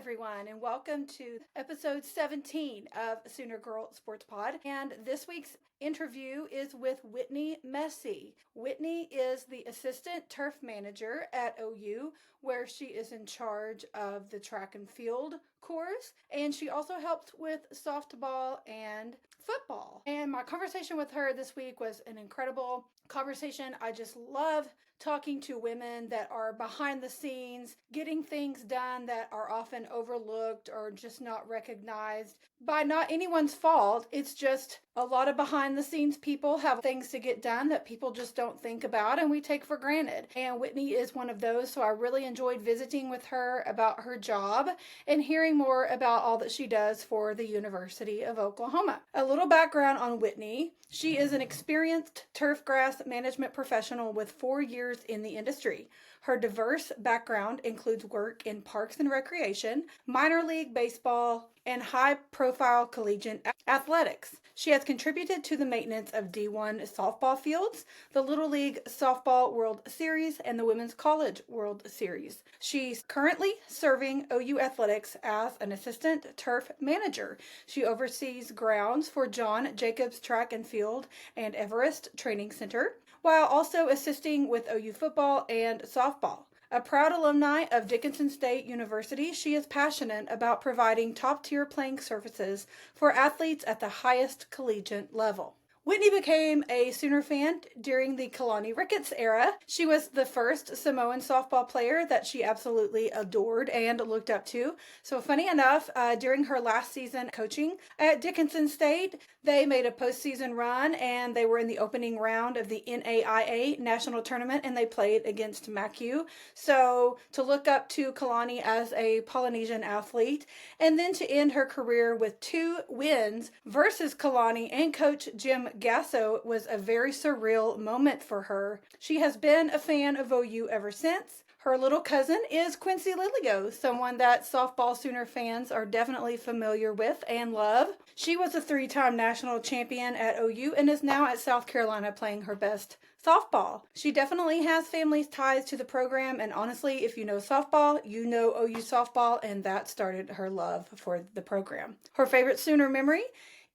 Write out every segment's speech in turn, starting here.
everyone, and welcome to episode 17 of Sooner Girl Sports Pod. And this week's interview is with Whitney Mesi. Whitney is the assistant turf manager at OU, where she is in charge of the track and field course, and she also helps with softball and football. And my conversation with her this week was an incredible conversation. I just love talking to women that are behind the scenes, getting things done that are often overlooked or just not recognized by not anyone's fault. It's just a lot of behind the scenes people have things to get done that people just don't think about and we take for granted. And Whitney is one of those, so I really enjoyed visiting with her about her job and hearing more about all that she does for the University of Oklahoma. A little background on Whitney. She is an experienced turfgrass management professional with 4 years in the industry. Her diverse background includes work in parks and recreation, minor league baseball, and high-profile collegiate athletics. She has contributed to the maintenance of D1 softball fields, the Little League Softball World Series, and the Women's College World Series. She's currently serving OU Athletics as an assistant turf manager. She oversees grounds for John Jacobs Track and Field and Everest Training Center, while also assisting with OU football and softball. A proud alumni of Dickinson State University, she is passionate about providing top-tier playing services for athletes at the highest collegiate level. Whitney became a Sooner fan during the Kalani Ricketts era. She was the first Samoan softball player that she absolutely adored and looked up to. So funny enough, during her last season coaching at Dickinson State, they made a postseason run and they were in the opening round of the NAIA National Tournament and they played against MACU. So to look up to Kalani as a Polynesian athlete and then to end her career with 2 wins versus Kalani and Coach Jim Gasso was a very surreal moment for her. She has been a fan of OU ever since. Her little cousin is Quincy Lilio, someone that softball Sooner fans are definitely familiar with and love. She was a 3-time national champion at OU and is now at South Carolina playing her best softball. She definitely has family ties to the program, and honestly, if you know softball, you know OU softball, and that started her love for the program. Her favorite Sooner memory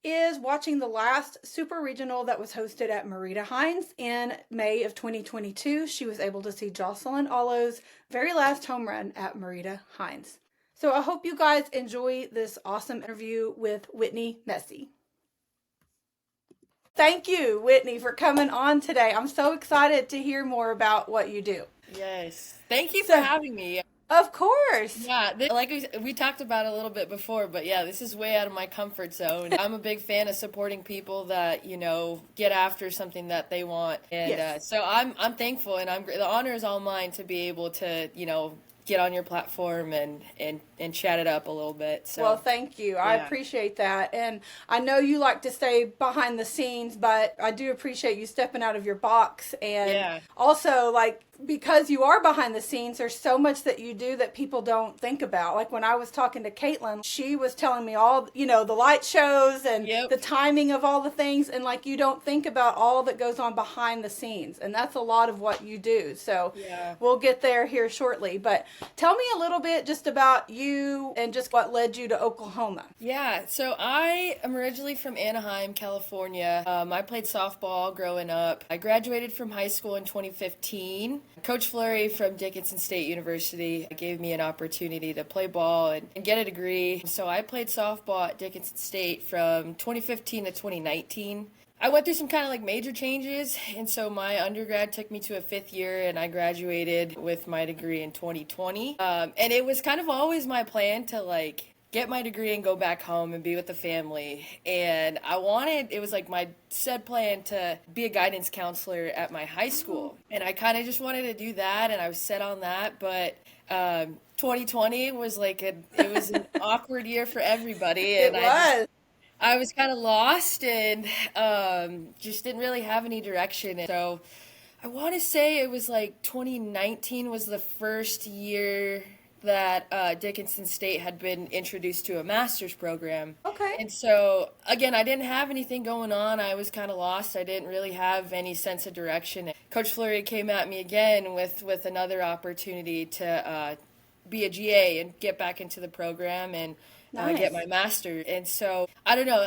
is watching the last Super Regional that was hosted at Marita Hines in May of 2022. She was able to see Jocelyn Allo's very last home run at Marita Hines. So I hope you guys enjoy this awesome interview with Whitney Mesi. Thank you, Whitney, for coming on today. I'm so excited to hear more about what you do. Yes. Thank you for having me. Of course. Yeah, like we talked about a little bit before, but yeah, this is way out of my comfort zone. I'm a big fan of supporting people that, get after something that they want. And Yes. so I'm thankful, and the honor is all mine to be able to, get on your platform and chat it up a little bit. So Well, thank you. I appreciate that. And I know you like to stay behind the scenes, but I do appreciate you stepping out of your box. And also, because you are behind the scenes, there's so much that you do that people don't think about. Like when I was talking to Caitlin, she was telling me all, the light shows and the timing of all the things. And you don't think about all that goes on behind the scenes. And that's a lot of what you do. So we'll get there here shortly. But tell me a little bit just about you and just what led you to Oklahoma. Yeah, so I am originally from Anaheim, California. I played softball growing up. I graduated from high school in 2015. Coach Fleury from Dickinson State University gave me an opportunity to play ball and get a degree. So I played softball at Dickinson State from 2015 to 2019. I went through some kind of major changes, and so my undergrad took me to a 5th year, and I graduated with my degree in 2020. And it was kind of always my plan to get my degree and go back home and be with the family. And it was my set plan to be a guidance counselor at my high school. And I kind of just wanted to do that, and I was set on that. But 2020 was it was an awkward year for everybody. And I was kind of lost and just didn't really have any direction. And so I want to say it was 2019 was the first year that Dickinson State had been introduced to a master's program. Okay. And so, again, I didn't have anything going on. I was kind of lost. I didn't really have any sense of direction. Coach Fleury came at me again with another opportunity to be a GA and get back into the program and Nice. get my master. And so I don't know,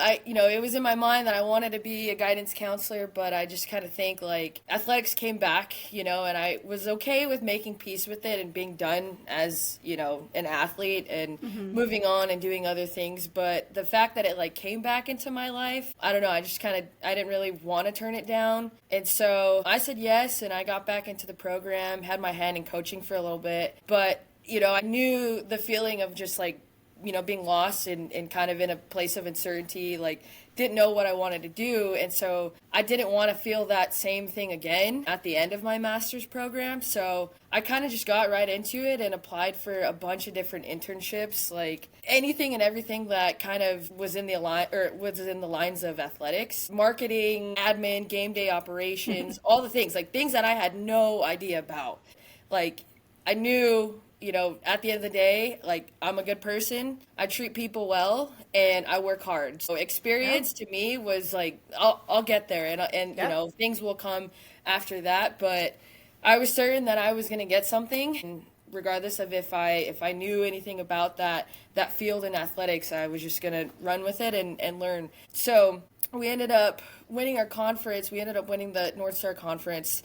it was in my mind that I wanted to be a guidance counselor, but I just kind of think like athletics came back, and I was okay with making peace with it and being done as, an athlete and moving on and doing other things. But the fact that it like came back into my life, I don't know, I didn't really want to turn it down. And so I said yes, and I got back into the program, had my hand in coaching for a little bit. But, I knew the feeling of just like, being lost and kind of in a place of uncertainty, like didn't know what I wanted to do. And so I didn't want to feel that same thing again at the end of my master's program. So I kind of just got right into it and applied for a bunch of different internships, like anything and everything that kind of was in the lines of athletics, marketing, admin, game day operations, all the things, like things that I had no idea about. Like I knew, at the end of the day, like I'm a good person, I treat people well, and I work hard. So experience to me was like, I'll get there, and things will come after that. But I was certain that I was going to get something, and regardless of if I knew anything about that field in athletics, I was just going to run with it and learn. So we ended up winning our conference. We ended up winning the North Star Conference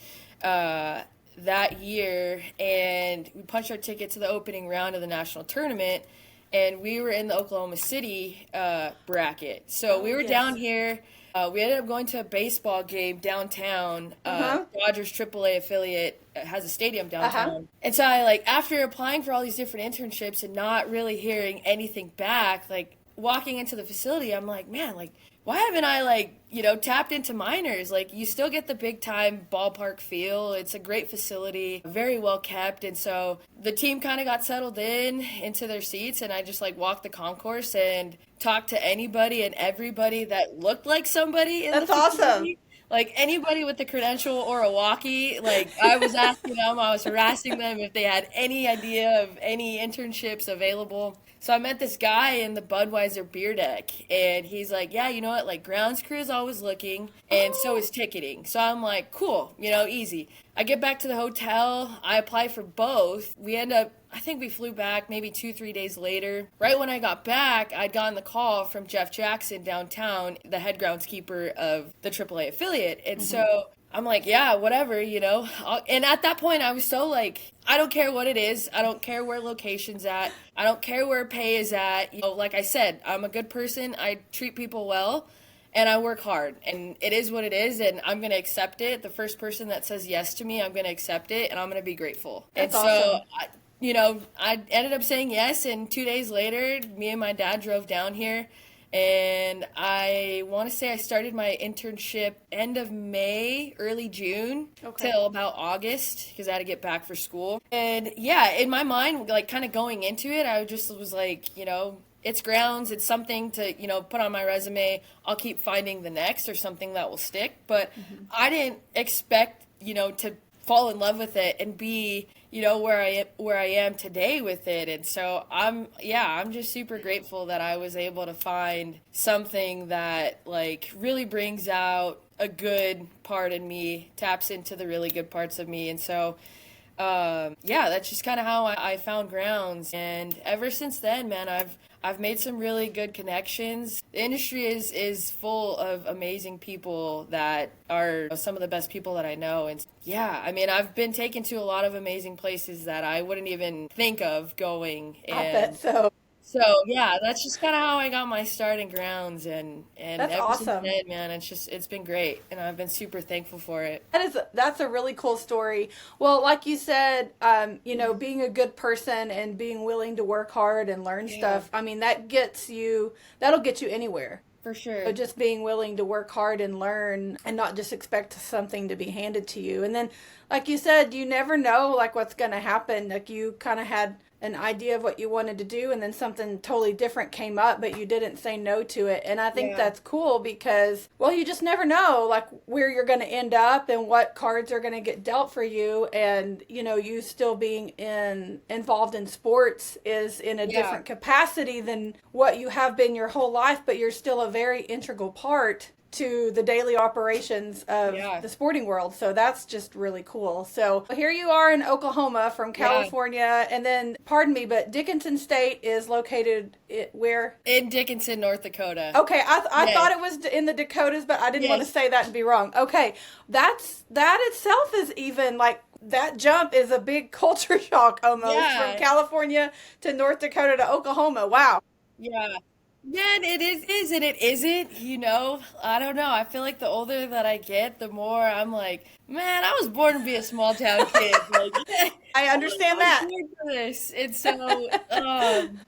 that year, and we punched our ticket to the opening round of the national tournament, and we were in the Oklahoma City bracket. So we were down here. We ended up going to a baseball game downtown. Dodgers AAA affiliate has a stadium downtown. And so I, after applying for all these different internships and not really hearing anything back, walking into the facility, I'm like, man, why haven't I tapped into minors? You still get the big time ballpark feel. It's a great facility, very well kept. And so the team kind of got settled into their seats, and I just walked the concourse and talked to anybody and everybody that looked like somebody in the facility. Awesome. Anybody with a credential or a walkie, I was asking them, I was harassing them if they had any idea of any internships available. So I met this guy in the Budweiser beer deck, and he's like, yeah, you know what, grounds crew is always looking, and so is ticketing. So I'm like, cool, easy. I get back to the hotel, I apply for both. I think we flew back maybe 2-3 days later. Right when I got back, I'd gotten the call from Jeff Jackson downtown, the head groundskeeper of the AAA affiliate. And so I'm like, yeah, whatever, and at that point, I was so I don't care what it is. I don't care where location's at. I don't care where pay is at. Like I said, I'm a good person. I treat people well, and I work hard. And it is what it is, and I'm going to accept it. The first person that says yes to me, I'm going to accept it, and I'm going to be grateful. That's and awesome. So, I ended up saying yes, and 2 days later, me and my dad drove down here. And I want to say I started my internship end of May, early June, till about August, because I had to get back for school. And yeah, in my mind, kind of going into it, I just was like, it's grounds, it's something to, put on my resume. I'll keep finding the next or something that will stick. But I didn't expect, to fall in love with it and be, where I am today with it. And so I'm just super grateful that I was able to find something that really brings out a good part in me, taps into the really good parts of me. And so that's just kind of how I found grounds. And ever since then, man, I've made some really good connections. The industry is full of amazing people that are some of the best people that I know. And yeah, I mean, I've been taken to a lot of amazing places that I wouldn't even think of going. And I bet so. So yeah, that's just kind of how I got my start in grounds, and That's ever awesome. since then, man, it's been great, and I've been super thankful for it. That's a really cool story. Well, like you said, being a good person and being willing to work hard and learn stuff. I mean, that'll get you anywhere. For sure. So just being willing to work hard and learn and not just expect something to be handed to you. And then, like you said, you never know what's going to happen. You kind of had an idea of what you wanted to do, and then something totally different came up, but you didn't say no to it. And I think that's cool because, well, you just never know where you're going to end up and what cards are going to get dealt for you. And, you still being involved in sports is in a different capacity than what you have been your whole life, but you're still a very integral part to the daily operations of the sporting world. So that's just really cool. So here you are in Oklahoma from California, and then, pardon me, but Dickinson State is located where? In Dickinson, North Dakota. Okay, I thought it was in the Dakotas, but I didn't want to say that and be wrong. Okay, that itself is even like, that jump is a big culture shock almost, from California to North Dakota to Oklahoma. Wow. Yeah. Yeah, it is and it isn't, you know. I don't know. I feel like the older that I get, the more I'm like, man, I was born to be a small town kid. Like, I understand that. This. And so,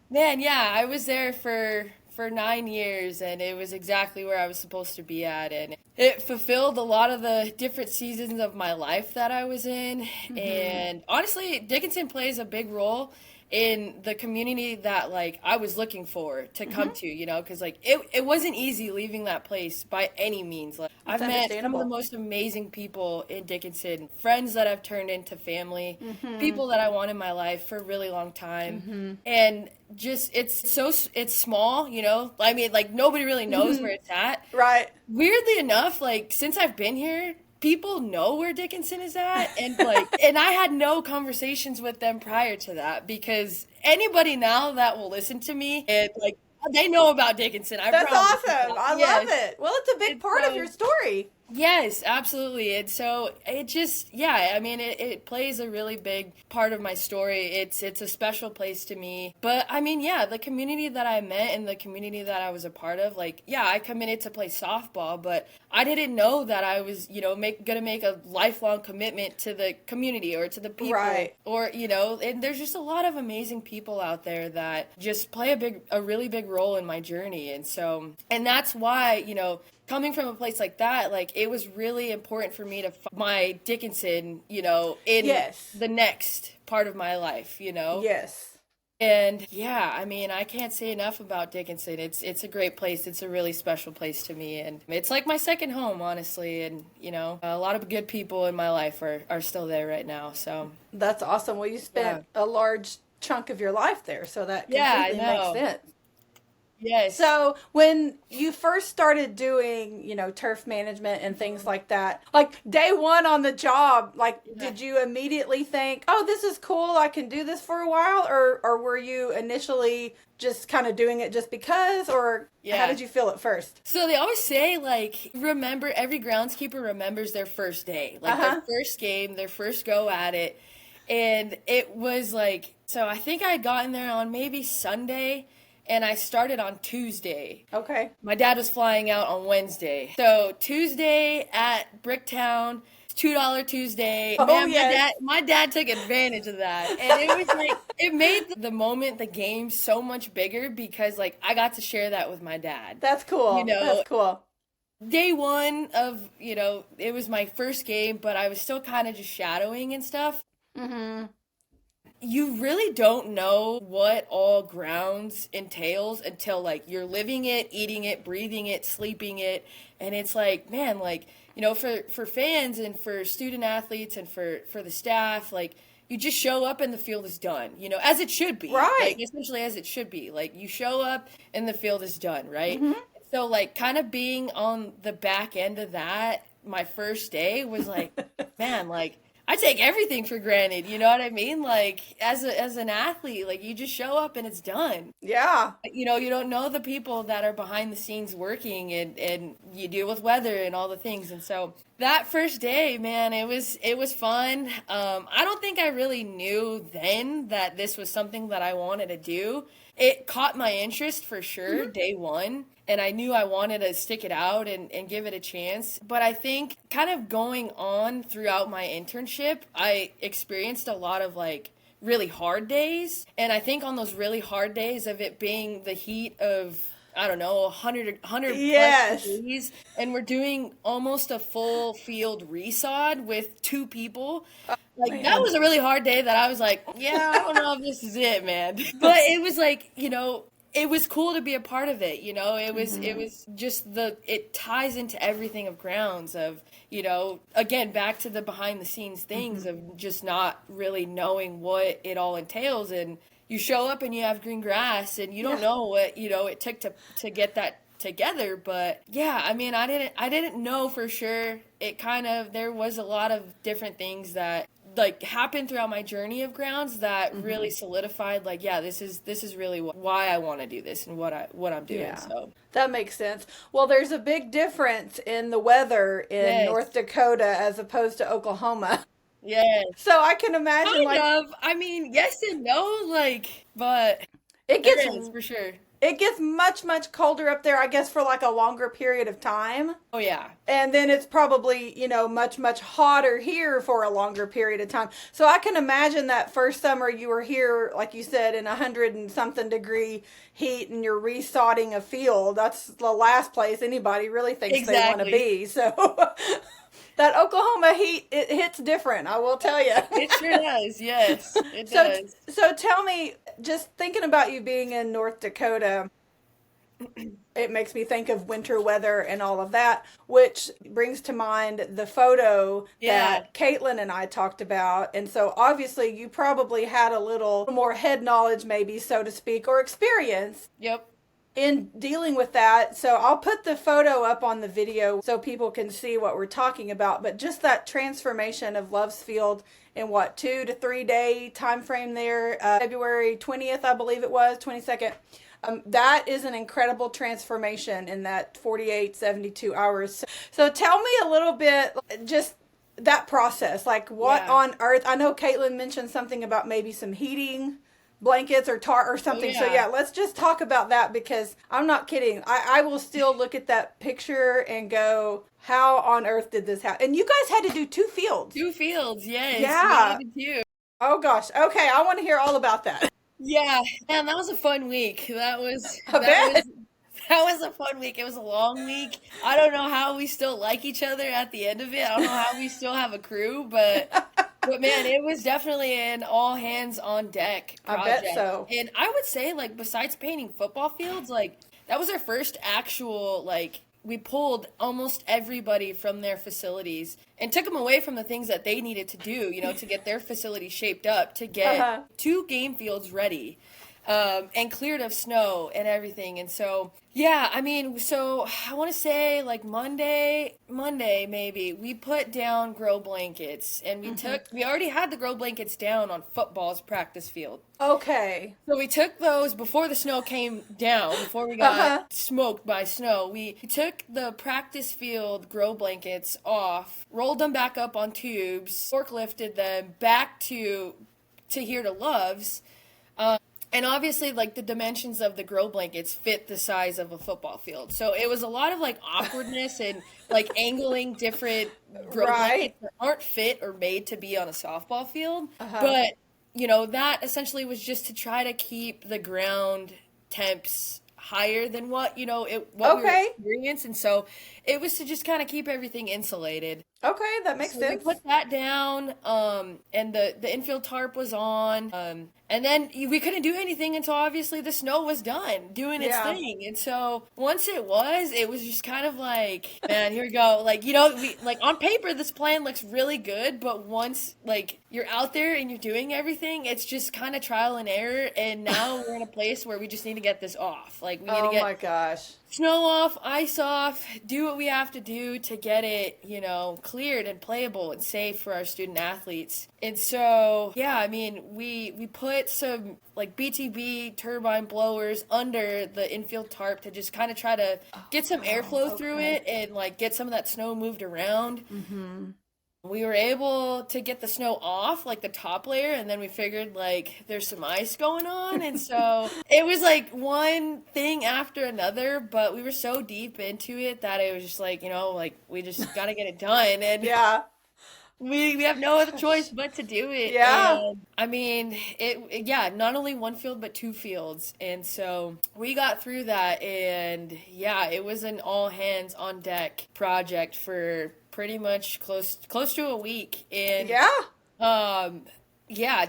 man, yeah, I was there for 9 years, and it was exactly where I was supposed to be at, and it fulfilled a lot of the different seasons of my life that I was in. And honestly, Dickinson plays a big role in the community that, like, I was looking for to come to, you know, because, like, it wasn't easy leaving that place by any means. Like, I've met some of the most amazing people in Dickinson, friends that I've turned into family, people that I want in my life for a really long time, and just it's small, you know. I mean, like, nobody really knows where it's at. Right. Weirdly enough, like, since I've been here, people know where Dickinson is at, and like, and I had no conversations with them prior to that, because anybody now that will listen to me, and like, they know about Dickinson. That's awesome. I love it. Well, it's a big part of your story. Yes, absolutely. And so it just, I mean, it plays a really big part of my story. It's a special place to me. But I mean, the community that I met and the community that I was a part of, like, I committed to play softball, but I didn't know that I was, you know, gonna make a lifelong commitment to the community or to the people. Right. Or, you know, and there's just a lot of amazing people out there that just play a really big role in my journey. And so, and that's why, you know, coming from a place like that, like, it was really important for me to find my Dickinson, you know, in the next part of my life, you know? Yes. And I mean, I can't say enough about Dickinson. It's a great place. It's a really special place to me. And it's like my second home, honestly. And, you know, a lot of good people in my life are still there right now. So that's awesome. Well, you spent a large chunk of your life there, so that completely makes sense. Yes. So when you first started doing, you know, turf management and things like that, like day one on the job, like, did you immediately think, oh, this is cool, I can do this for a while? Or were you initially just kind of doing it just because, or how did you feel at first? So they always say, like, every groundskeeper remembers their first day, like their first game, their first go at it. And it was like, so I think I had gotten there on maybe Sunday, and I started on Tuesday. Okay. My dad was flying out on Wednesday. So Tuesday at Bricktown, $2 Tuesday. Oh, man, my dad took advantage of that. And it was like, it made the game so much bigger, because, like, I got to share that with my dad. That's cool. You know, that's cool. Day one of, you know, it was my first game, but I was still kind of just shadowing and stuff. You really don't know what all grounds entails until, like, you're living it, eating it, breathing it, sleeping it. And it's like, man, like, you know, for fans and for student athletes and for the staff, like, you just show up and the field is done, you know, as it should be. Right. Like, essentially as it should be. Like, you show up and the field is done, right? So, like, kind of being on the back end of that, my first day was like, man, like, I take everything for granted, you know what I mean? Like, as an athlete, like, you just show up and it's done. Yeah. You know, you don't know the people that are behind the scenes working, and you deal with weather and all the things. And so that first day, man, it was fun. I don't think I really knew then that this was something that I wanted to do. It caught my interest for sure, day one. And I knew I wanted to stick it out and give it a chance. But I think kind of going on throughout my internship, I experienced a lot of, like, really hard days. And I think on those really hard days of it being the heat of, I don't know, 100 plus degrees, and we're doing almost a full field resod with 2 people. Like, that was a really hard day that I was like, I don't know if this is it, man. But it was like, you know, it was cool to be a part of it, you know. It was just it ties into everything of grounds, of, you know, again, back to the behind the scenes things of just not really knowing what it all entails. And you show up and you have green grass, and you don't know what, you know, it took to get that together. But yeah, I mean, I didn't know for sure. It kind of, there was a lot of different things that like happened throughout my journey of grounds that really solidified like, yeah, this is really why I want to do this and what I'm doing. Yeah. So That makes sense. Well, there's a big difference in the weather in yes, North Dakota as opposed to Oklahoma. yes, So I can imagine kind like of. I mean, yes and no, like, but it gets there is for sure. it gets much colder up there, I guess, for like a longer period of time. Oh yeah, And then it's probably, much hotter here for a longer period of time. So I can imagine that first summer you were here, like you said, in 100 and something degree heat and you're resodding a field. That's the last place anybody really thinks they want to exactly. be. So that Oklahoma heat, it hits different, I will tell you. It sure does. Yes, it So, does. so tell me, just thinking about you being in North Dakota, it makes me think of winter weather and all of that, which brings to mind the photo Yeah. that Caitlin and I talked about. And so obviously you probably had a little more head knowledge, maybe, so to speak, or experience Yep. in dealing with that. So I'll put the photo up on the video so people can see what we're talking about. But just that transformation of Love's Field in what, 2 to 3 day time frame there, February 20th, I believe it was, 22nd. That is an incredible transformation in that 48, 72 hours. So tell me a little bit, just that process, like what Yeah. on earth, I know Caitlin mentioned something about maybe some heating blankets or tar or something. So yeah. yeah, let's just talk about that because I'm not kidding. I will still look at that picture and go, how on earth did this happen? And you guys had to do 2 fields. 2 fields. Yes. Yeah. We did too. Oh gosh. Okay, I want to hear all about that. Yeah, man, that was a fun week. I bet. That was a fun week. It was a long week. I don't know how we still like each other at the end of it. I don't know how we still have a crew, but man, it was definitely an all hands on deck project. I bet so. And I would say like besides painting football fields, like that was our first actual like we pulled almost everybody from their facilities and took them away from the things that they needed to do, to get their facility shaped up, to get 2 game fields ready, and cleared of snow and everything. And so, yeah, I mean, so I want to say like Monday maybe, we put down grow blankets and we already had the grow blankets down on football's practice field. Okay. So we took those before the snow came down, before we got smoked by snow. We took the practice field grow blankets off, rolled them back up on tubes, forklifted them back to here to Love's. And obviously, like, the dimensions of the grow blankets fit the size of a football field. So it was a lot of, like, awkwardness and, like, angling different grow blankets that aren't fit or made to be on a softball field. But, that essentially was just to try to keep the ground temps higher than what, we were experiencing. And so it was to just kind of keep everything insulated. Okay, that makes sense. We put that down, and the infield tarp was on, and then we couldn't do anything until obviously the snow was done doing its thing. And so once it was just kind of like, man, here we go. Like, we like on paper this plan looks really good, but once like you're out there and you're doing everything, it's just kind of trial and error. And now we're in a place where we just need to get this off. Like we need to get my gosh. Snow off, ice off, do what we have to do to get it, cleared and playable and safe for our student athletes. And so, yeah, I mean, we put some like BTB turbine blowers under the infield tarp to just kind of try to get some airflow through it and like get some of that snow moved around. Mm-hmm. We were able to get the snow off, like the top layer, and then we figured like there's some ice going on. And so it was like one thing after another, but we were so deep into it that it was just like, like we just got to get it done. And we have no other choice but to do it. Yeah. And, I mean, not only one field, but 2 fields. And so we got through that. And yeah, it was an all hands on deck project for pretty much close to a week. And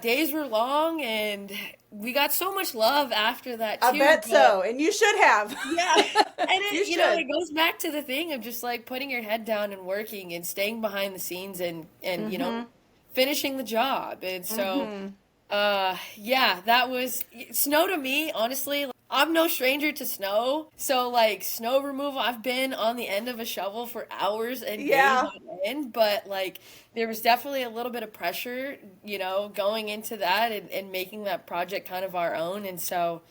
days were long and we got so much love after that too. I bet so, and you should have. Yeah. And it goes back to the thing of just like putting your head down and working and staying behind the scenes and finishing the job. And so that was snow to me, honestly. I'm no stranger to snow. So, like, snow removal, I've been on the end of a shovel for hours and days Yeah. on end, but, like, there was definitely a little bit of pressure, going into that and making that project kind of our own. And so,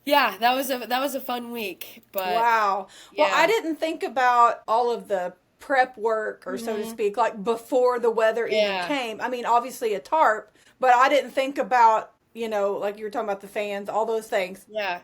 yeah, that was a fun week. But, Wow. Well, I yeah. didn't think about all of the prep work, or so to Hmm. speak, like before the weather even Yeah. came. I mean, obviously a tarp, but I didn't think about, like you were talking about the fans, all those things, Yeah.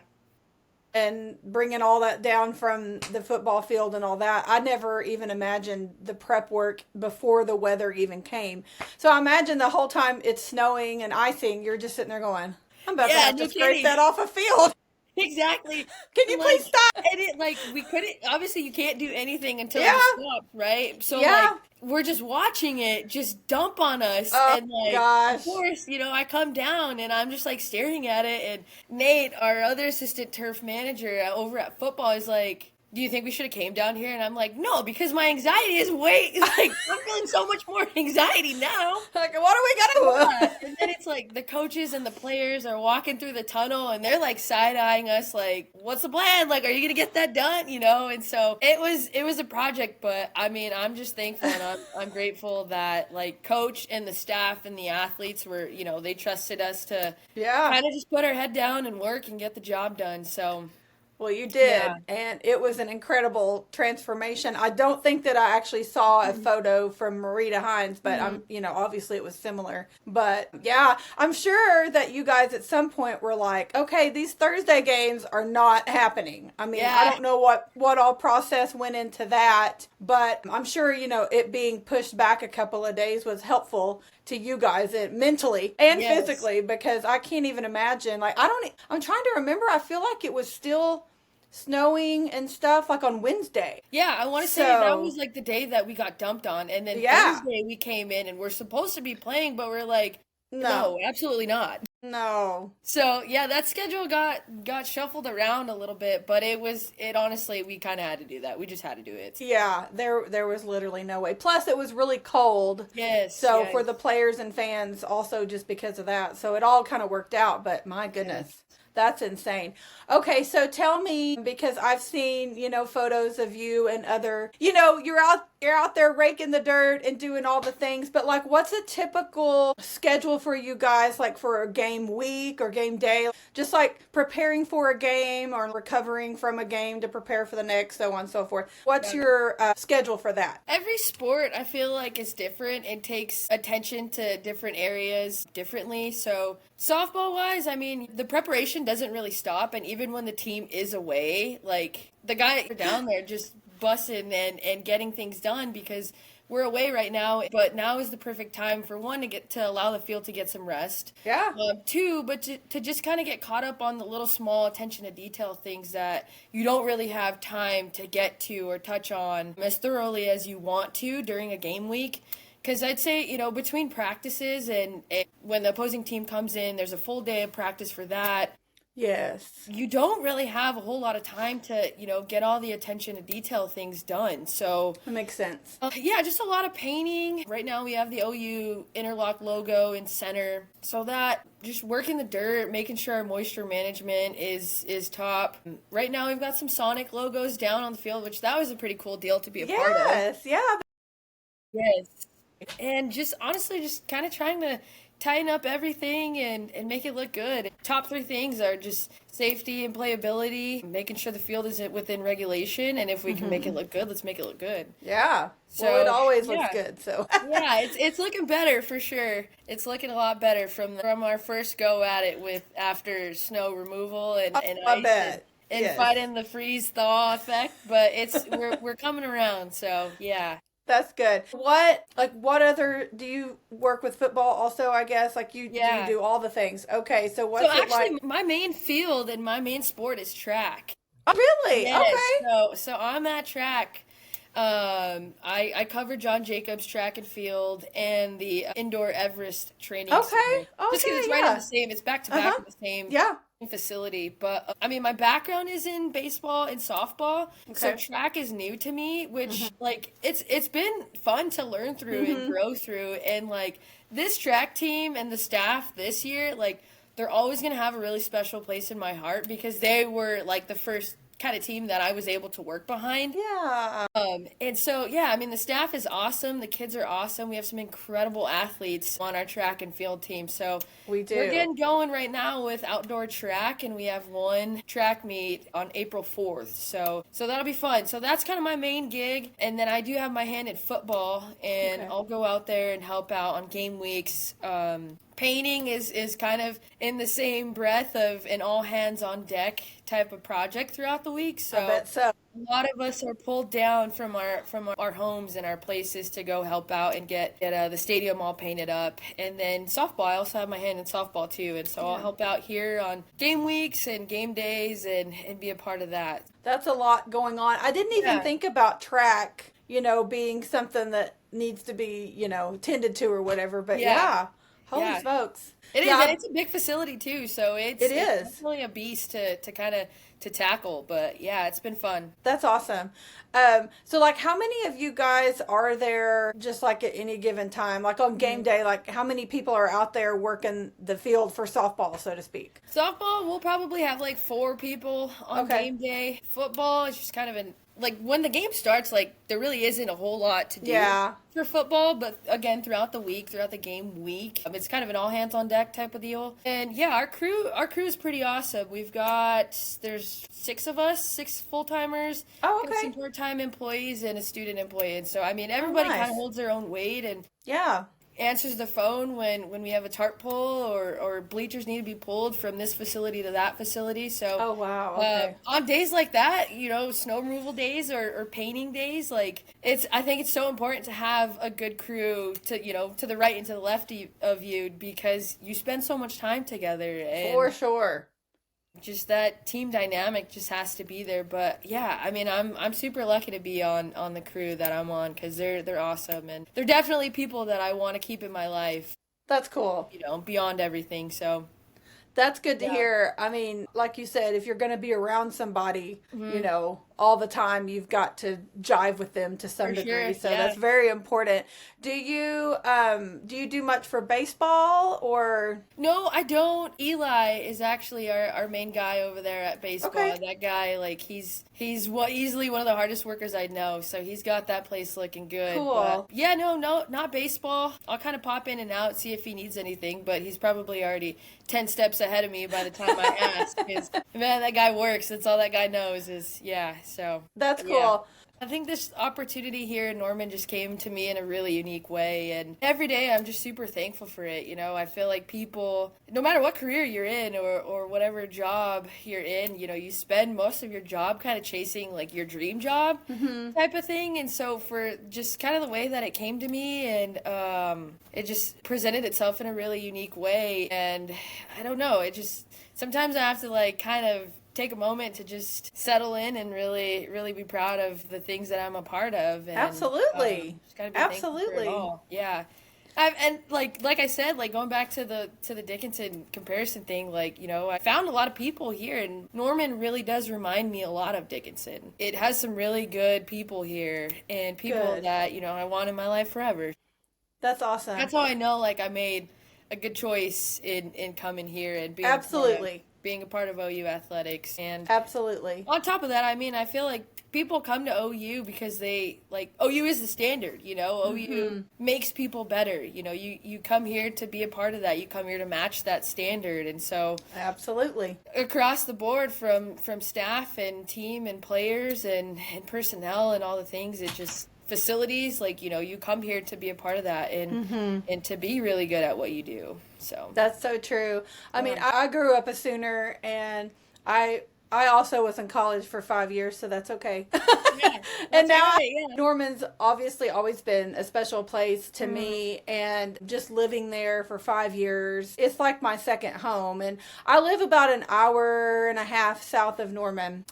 and bringing all that down from the football field and all that. I never even imagined the prep work before the weather even came. So I imagine the whole time it's snowing and icing, you're just sitting there going, I'm about to Yeah, have to no scrape kidding. that off a field. Exactly. Can you And please like stop? and it like we couldn't obviously you can't do anything until Yeah. you stop, right? So like Yeah. we're just watching it just dump on us Oh and like of gosh. course, I come down and I'm just like staring at it and Nate, our other assistant turf manager over at football is like, do you think we should have came down here? And I'm like, no, because my anxiety is way like I'm feeling so much more anxiety now. Like, what are we Yeah, gonna do? and then it's like the coaches and the players are walking through the tunnel and they're like side eyeing us like, "What's the plan? Like, are you gonna get that done?" And so it was a project, but I mean, I'm just thankful and I'm grateful that like coach and the staff and the athletes were they trusted us to Yeah. kind of just put our head down and work and get the job done. So Well, you yeah. did, and it was an incredible transformation. I don't think that I actually saw a photo from Marita Hines, but Mhm. obviously it was similar. But yeah, I'm sure that you guys at some point were like, okay, these Thursday games are not happening. I mean, I Yeah. don't know what all process went into that, but I'm sure, it being pushed back a couple of days was helpful to you guys mentally and Yes. physically, because I can't even imagine. Like, I'm trying to remember. I feel like it was still snowing and stuff like on Wednesday. Yeah, I want to say that So, was like the day that we got dumped on, and then yeah. Thursday we came in and we're supposed to be playing, but we're like, No. no, absolutely not. No. So yeah, that schedule got shuffled around a little bit, but it honestly we kind of had to do that. We just had to do it. Yeah, there was literally no way. Plus it was really cold. Yes, So for yes, the players and fans also, just because of that. So it all kind of worked out, but my yes. goodness. That's insane. Okay, so tell me, because I've seen, photos of you and other, you're out there raking the dirt and doing all the things, but like what's a typical schedule for you guys, like for a game week or game day? Just like preparing for a game or recovering from a game to prepare for the next, so on and so forth. What's Yeah. your schedule for that? Every sport I feel like is different and takes attention to different areas differently. So, softball wise, I mean, the preparation doesn't really stop. And even when the team is away, like the guy down there just bussing and getting things done because we're away right now. But now is the perfect time for one to allow the field to get some rest. Yeah. Two, but to just kind of get caught up on the little small attention to detail things that you don't really have time to get to or touch on as thoroughly as you want to during a game week. Because I'd say, between practices and when the opposing team comes in, there's a full day of practice for that. Yes. You don't really have a whole lot of time to, get all the attention to detail things done. So, That makes sense. yeah, just a lot of painting. Right now we have the OU interlock logo in center. So that just working the dirt, making sure our moisture management is top. Right now we've got some Sonic logos down on the field, which that was a pretty cool deal to be a part of. Yes. Yeah. Yes. And just honestly just kind of trying to tighten up everything and make it look good. Top three things are just safety and playability, making sure the field is within regulation, and if we can make it look good, let's make it look good. Yeah. Well, it So, always looks yeah. good. So. Yeah, it's looking better for sure. It's looking a lot better from our first go at it with after snow removal and I ice bet. and Yes. fighting the freeze thaw effect, but we're coming around. So yeah. That's good. What other do you work with football also, I guess? Like do you Yeah. do all the things? Okay, so So what's it actually, like? my main field and my main sport is track. Oh, really? Yes. Okay. So I'm at track. I cover John Jacobs track and field and the indoor Everest training Okay. center. Just because Okay, it's right in yeah. the same, it's back to back Uh-huh. in the same Yeah. facility. But I mean, my background is in baseball and softball, so Okay. track is new to me. Which like it's been fun to learn through and Mhm. grow through. And like this track team and the staff this year, like they're always going to have a really special place in my heart because they were like the first kind of team that I was able to work behind. Yeah. And so, yeah, I mean, the staff is awesome. The kids are awesome. We have some incredible athletes on our track and field team. So We do. we're getting going right now with outdoor track, and we have one track meet on April 4th. So that'll be fun. So that's kind of my main gig. And then I do have my hand in football, and Okay. I'll go out there and help out on game weeks. Painting is kind of in the same breath of an all hands on deck type of project throughout the week. So I bet so. a lot of us are pulled down from our homes and our places to go help out and get the stadium all painted up. And then softball, I also have my hand in softball too, and so I'll help out here on game weeks and game days and be a part of that. That's a lot going on. I didn't even think about track, being something that needs to be, tended to or whatever. But holy smokes. It is, Yeah, and it's a big facility too, so it's definitely a beast to kind of to tackle. But yeah, it's been fun. That's awesome. So like how many of you guys are there just like at any given time? Like on game day, like how many people are out there working the field for softball, so to speak? Softball, we'll probably have like 4 people on game day. Football is just kind of like when the game starts, like there really isn't a whole lot to do for football, but again, throughout the week, throughout the game week, it's kind of an all hands on deck type of deal. And yeah, our crew is pretty awesome. There's 6 of us, 6 full-timers, some part-time employees and a student employee. And so, I mean, everybody kind of holds their own weight and answers the phone when we have a tarp pull or bleachers need to be pulled from this facility to that facility. So on days like that, snow removal days or painting days, like I think it's so important to have a good crew to the right and to the left of you because you spend so much time together. And for sure. Just that team dynamic just has to be there. But yeah, I mean, I'm super lucky to be on the crew that I'm on because they're awesome and they're definitely people that I want to keep in my life. That's cool. Beyond everything. So that's good to hear. I mean, like you said, if you're going to be around somebody, all the time, you've got to jive with them to some degree. Sure, so that's very important. Do you do much for baseball or? No, I don't. Eli is actually our main guy over there at baseball. Okay. That guy, like he's easily one of the hardest workers I know. So he's got that place looking good. Cool. But yeah, no, not baseball. I'll kind of pop in and out, see if he needs anything. But he's probably already 10 steps ahead of me by the time I ask. Because man, that guy works. That's all that guy knows is So that's cool. Yeah. I think this opportunity here in Norman just came to me in a really unique way, and every day I'm just super thankful for it. I feel like people, no matter what career you're in or whatever job you're in, you spend most of your job kind of chasing like your dream job type of thing. And so for just kind of the way that it came to me, and it just presented itself in a really unique way, and I don't know, it just sometimes I have to like kind of take a moment to just settle in and really, really be proud of the things that I'm a part of. And, absolutely. Just gotta be thankful for it all. Yeah. And like I said, like going back to the Dickinson comparison thing, like, I found a lot of people here, and Norman really does remind me a lot of Dickinson. It has some really good people here and people that, I want in my life forever. That's awesome. That's how I know, like, I made a good choice in coming here and being being a part of OU athletics. And absolutely. On top of that, I mean, I feel like people come to OU because they, like, OU is the standard, OU makes people better. You come here to be a part of that. You come here to match that standard. And so absolutely. Across the board from staff and team and players and personnel and all the things, it just facilities, like, you come here to be a part of that and to be really good at what you do. So that's so true. I mean, I grew up a Sooner, and I also was in college for 5 years, so that's okay. And now Norman's obviously always been a special place to me, and just living there for 5 years, it's like my second home. And I live about an hour and a half south of Norman.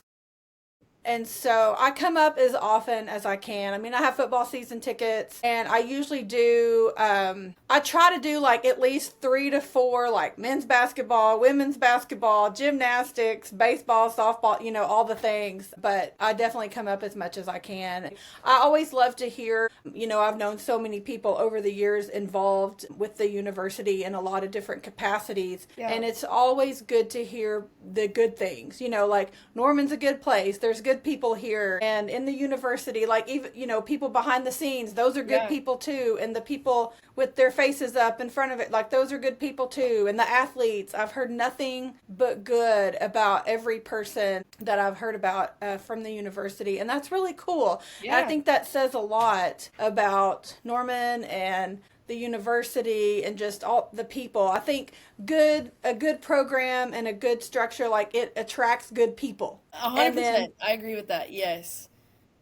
And so I come up as often as I can. I mean, I have football season tickets, and I usually do, I try to do like at least 3 to 4, like men's basketball, women's basketball, gymnastics, baseball, softball, all the things. But I definitely come up as much as I can. I always love to hear, I've known so many people over the years involved with the university in a lot of different capacities. Yeah. And it's always good to hear the good things, like Norman's a good place. There's good people here. And in the university, like even, people behind the scenes, those are good people too. And the people with their faces up in front of it, like those are good people too. And the athletes, I've heard nothing but good about every person that I've heard about from the university. And that's really cool. Yeah. And I think that says a lot about Norman and the university and just all the people. I think a good program and a good structure, like it attracts good people. 100%. I agree with that. Yes.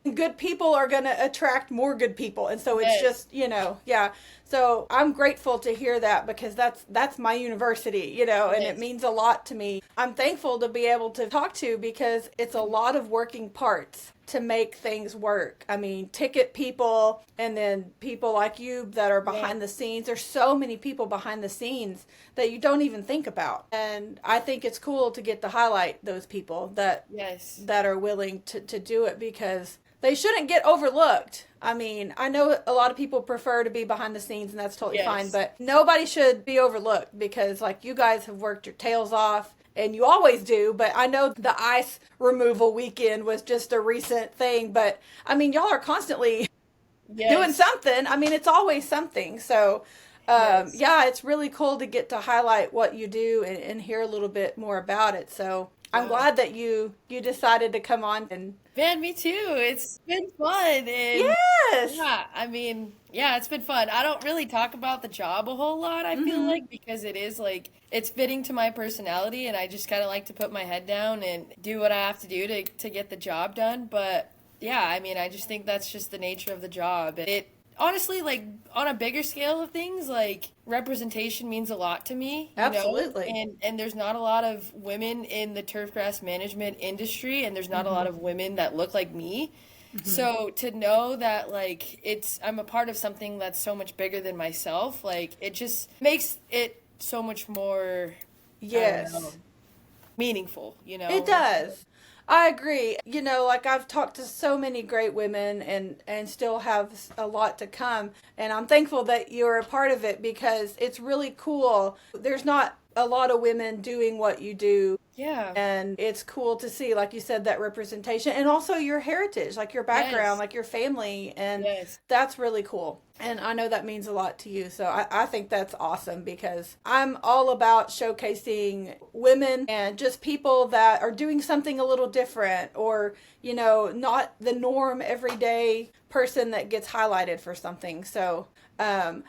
Good people are going to attract more good people. And so it's just, yeah. So I'm grateful to hear that because that's my university, and it means a lot to me. I'm thankful to be able to talk to because it's a lot of working parts to make things work. I mean, ticket people and then people like you that are behind the scenes. There's so many people behind the scenes that you don't even think about. And I think it's cool to get to highlight those people that are willing to do it because they shouldn't get overlooked. I mean, I know a lot of people prefer to be behind the scenes and that's totally fine, but nobody should be overlooked because like you guys have worked your tails off. And you always do, but I know the ice removal weekend was just a recent thing. But, I mean, y'all are constantly doing something. I mean, it's always something. So, it's really cool to get to highlight what you do and hear a little bit more about it. So, I'm glad that you decided to come on. And man, me too. It's been fun. And yeah, I mean, it's been fun. I don't really talk about the job a whole lot, I feel like, because it is like, it's fitting to my personality and I just kind of like to put my head down and do what I have to do to get the job done. But yeah, I mean, I just think that's just the nature of the job. It honestly, like on a bigger scale of things, like representation means a lot to me. Absolutely. And there's not a lot of women in the turfgrass management industry and there's not a lot of women that look like me. So to know that like I'm a part of something that's so much bigger than myself, like it just makes it so much more meaningful, It does. I agree. Like I've talked to so many great women and still have a lot to come. And I'm thankful that you're a part of it because it's really cool. There's not a lot of women doing what you do. Yeah. And it's cool to see, like you said, that representation and also your heritage, like your background, like your family. And that's really cool. And I know that means a lot to you. So I think that's awesome because I'm all about showcasing women and just people that are doing something a little different or, not the norm everyday person that gets highlighted for something. So I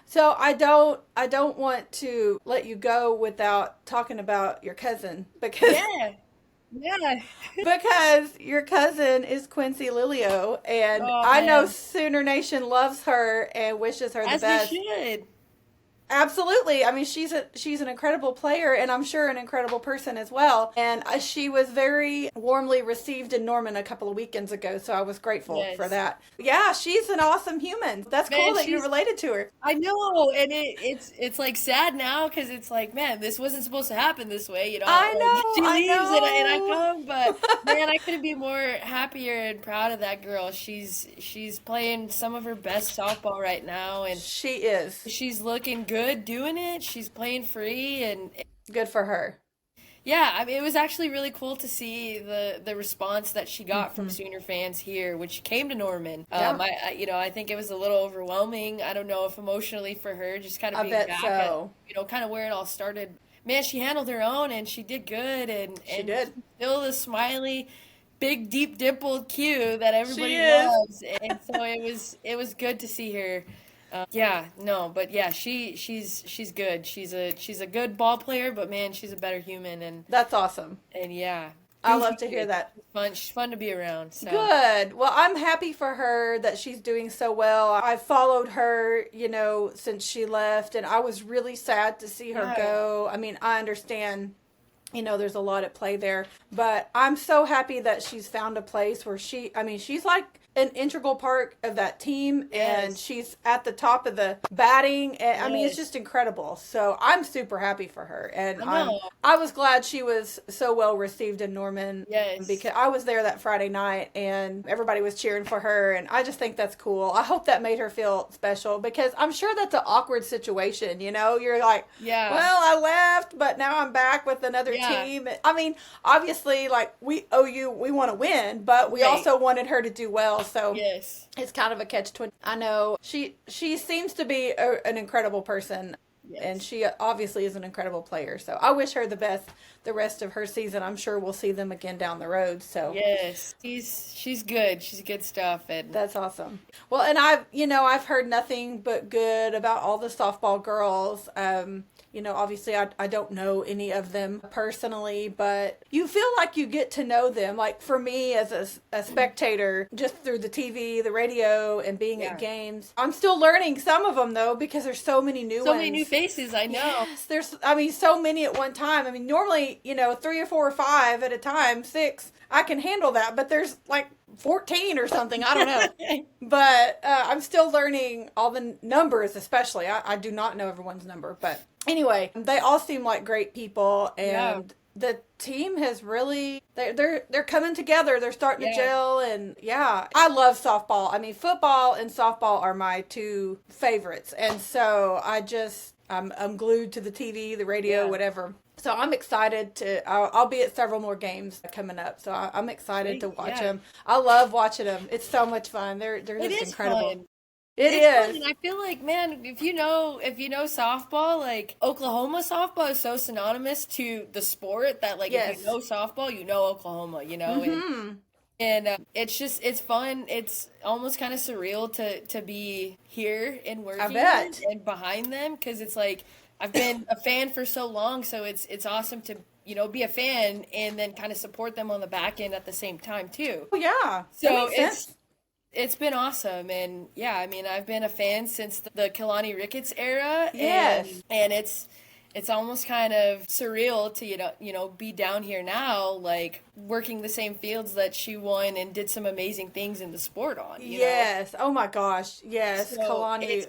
don't want to let you go without talking about your cousin because because your cousin is Quincy Lilio and I know Sooner Nation loves her and wishes her the best. As we should. Absolutely. I mean, she's an incredible player and I'm sure an incredible person as well. And she was very warmly received in Norman a couple of weekends ago, so I was grateful for that. Yeah, she's an awesome human. That's cool that you're related to her. I know, and it's like sad now because it's like, man, this wasn't supposed to happen this way, I know. She leaves I know. And I come, but man, I couldn't be more happier and proud of that girl. She's playing some of her best softball right now, and she is. She's looking good doing it. She's playing free and good for her. Yeah, I mean, it was actually really cool to see the response that she got from Sooner fans here when she came to Norman. I think it was a little overwhelming. I don't know if emotionally for her, just kind of being back at, kind of where it all started. Man, she handled her own and she did good and she did. Still the smiley, big, deep dimpled Q that everybody loves. And so it was good to see her. She's good. She's a good ball player, but man, she's a better human, and that's awesome. And I love to hear that. She's fun to be around. So. Good. Well, I'm happy for her that she's doing so well. I followed her, since she left, and I was really sad to see her go. I mean, I understand there's a lot at play there. But I'm so happy that she's found a place where she's like an integral part of that team, and Yes. she's at the top of the batting. And I mean, it's Yes. just incredible. So I'm super happy for her, and I know. I was glad she was so well received in Norman, Yes. because I was there that Friday night and everybody was cheering for her, and I just think that's cool. I hope that made her feel special, because I'm sure that's an awkward situation. You're like, Yeah. well, I left, but now I'm back with another Yeah. team. I mean, obviously, like, we want to win, but we Right. also wanted her to do well. So Yes. it's kind of a catch-22. I know she seems to be an incredible person. Yes. And she obviously is an incredible player. So I wish her the best the rest of her season. I'm sure we'll see them again down the road. So Yes. She's good. She's good stuff. And that's awesome. Well, and I've heard nothing but good about all the softball girls. Obviously I don't know any of them personally, but you feel like you get to know them. Like, for me as a spectator, just through the TV, the radio, and being at games, I'm still learning some of them though, because there's so many new so ones. many new faces, I know. Yes, there's, so many at one time. I mean, normally, 3 or 4 or 5 at a time, 6, I can handle that, but there's like 14 or something. I don't know. But I'm still learning all the numbers, especially. I do not know everyone's number. But anyway, they all seem like great people. And the team has really, they're coming together. They're starting to gel. And I love softball. I mean, football and softball are my 2 favorites. And so I'm glued to the TV, the radio, whatever. So I'm excited I'll be at several more games coming up. So I'm excied to watch them. I love watching them. It's so much fun. They're just incredible. Fun. It's fun, and I feel like, man, if you know softball, like, Oklahoma softball is so synonymous to the sport that, like, if you know softball, you know Oklahoma, Mm-hmm. and it's fun. It's almost kind of surreal to be here and working and behind them, because it's like, I've been a fan for so long, so it's awesome to be a fan and then kind of support them on the back end at the same time too. Oh yeah, so it's been awesome. And I mean, I've been a fan since the Kalani Ricketts era. Yes, and it's almost kind of surreal to be down here now, like, working the same fields that she won and did some amazing things in the sport on. Yes. Oh my gosh. Yes, so Kalani.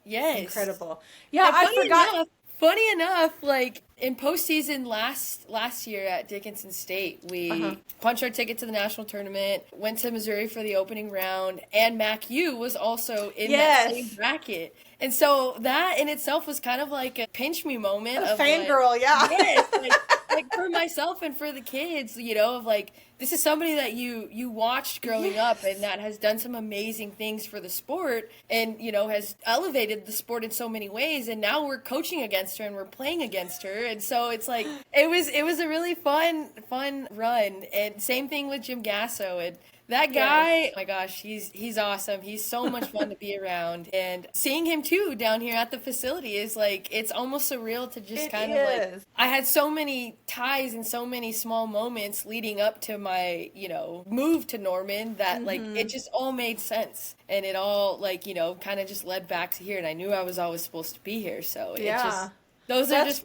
Yes. Incredible. Yeah, I forgot. Funny enough, like, in postseason last year at Dickinson State, we punched our ticket to the national tournament, went to Missouri for the opening round, and Mac U was also in that same bracket. And so that in itself was kind of like a pinch me moment. A fangirl, Yes, like for myself and for the kids, of like, this is somebody that you watched growing up and that has done some amazing things for the sport and, has elevated the sport in so many ways. And now we're coaching against her and we're playing against her. And so it's like, it was a really fun run. And same thing with Jim Gasso. And that guy, oh my gosh, he's awesome. He's so much fun to be around. And seeing him too down here at the facility is like, it's almost surreal to just like, I had so many ties and so many small moments leading up to my, move to Norman that like, it just all made sense. And it all like, kind of just led back to here. And I knew I was always supposed to be here. So it just... Those are just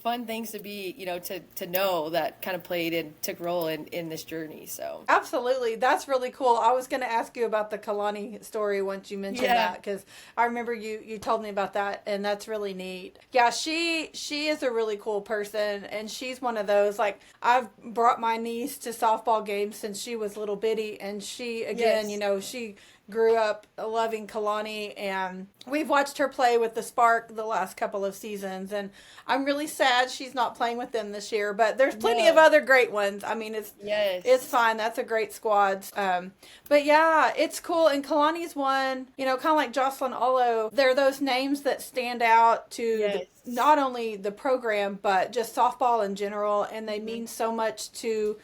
fun things to be, to know that kind of played and took role in this journey. So absolutely, that's really cool. I was going to ask you about the Kalani story once you mentioned that, because I remember you told me about that, and that's really neat. Yeah, she is a really cool person, and she's one of those, like, I've brought my niece to softball games since she was little bitty, and she again, she grew up loving Kalani, and we've watched her play with the Spark the last couple of seasons, and I'm really sad she's not playing with them this year, but there's plenty of other great ones. I mean, it's fine. That's a great squad. But yeah, it's cool. And Kalani's one, kind of like Jocelyn Olo, they're those names that stand out to not only the program, but just softball in general, and they mean so much to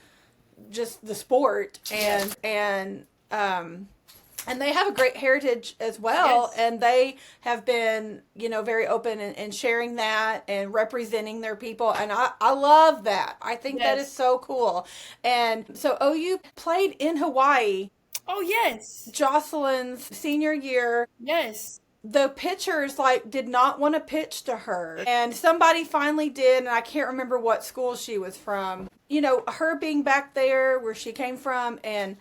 just the sport, and they have a great heritage as well, and they have been, very open and sharing that and representing their people, and I love that. I think that is so cool. And so OU played in Hawaii. Oh, yes. Jocelyn's senior year. Yes. the pitchers like did not want to pitch to her, and somebody finally did, and I can't remember what school she was from. You know, her being back there where she came from, and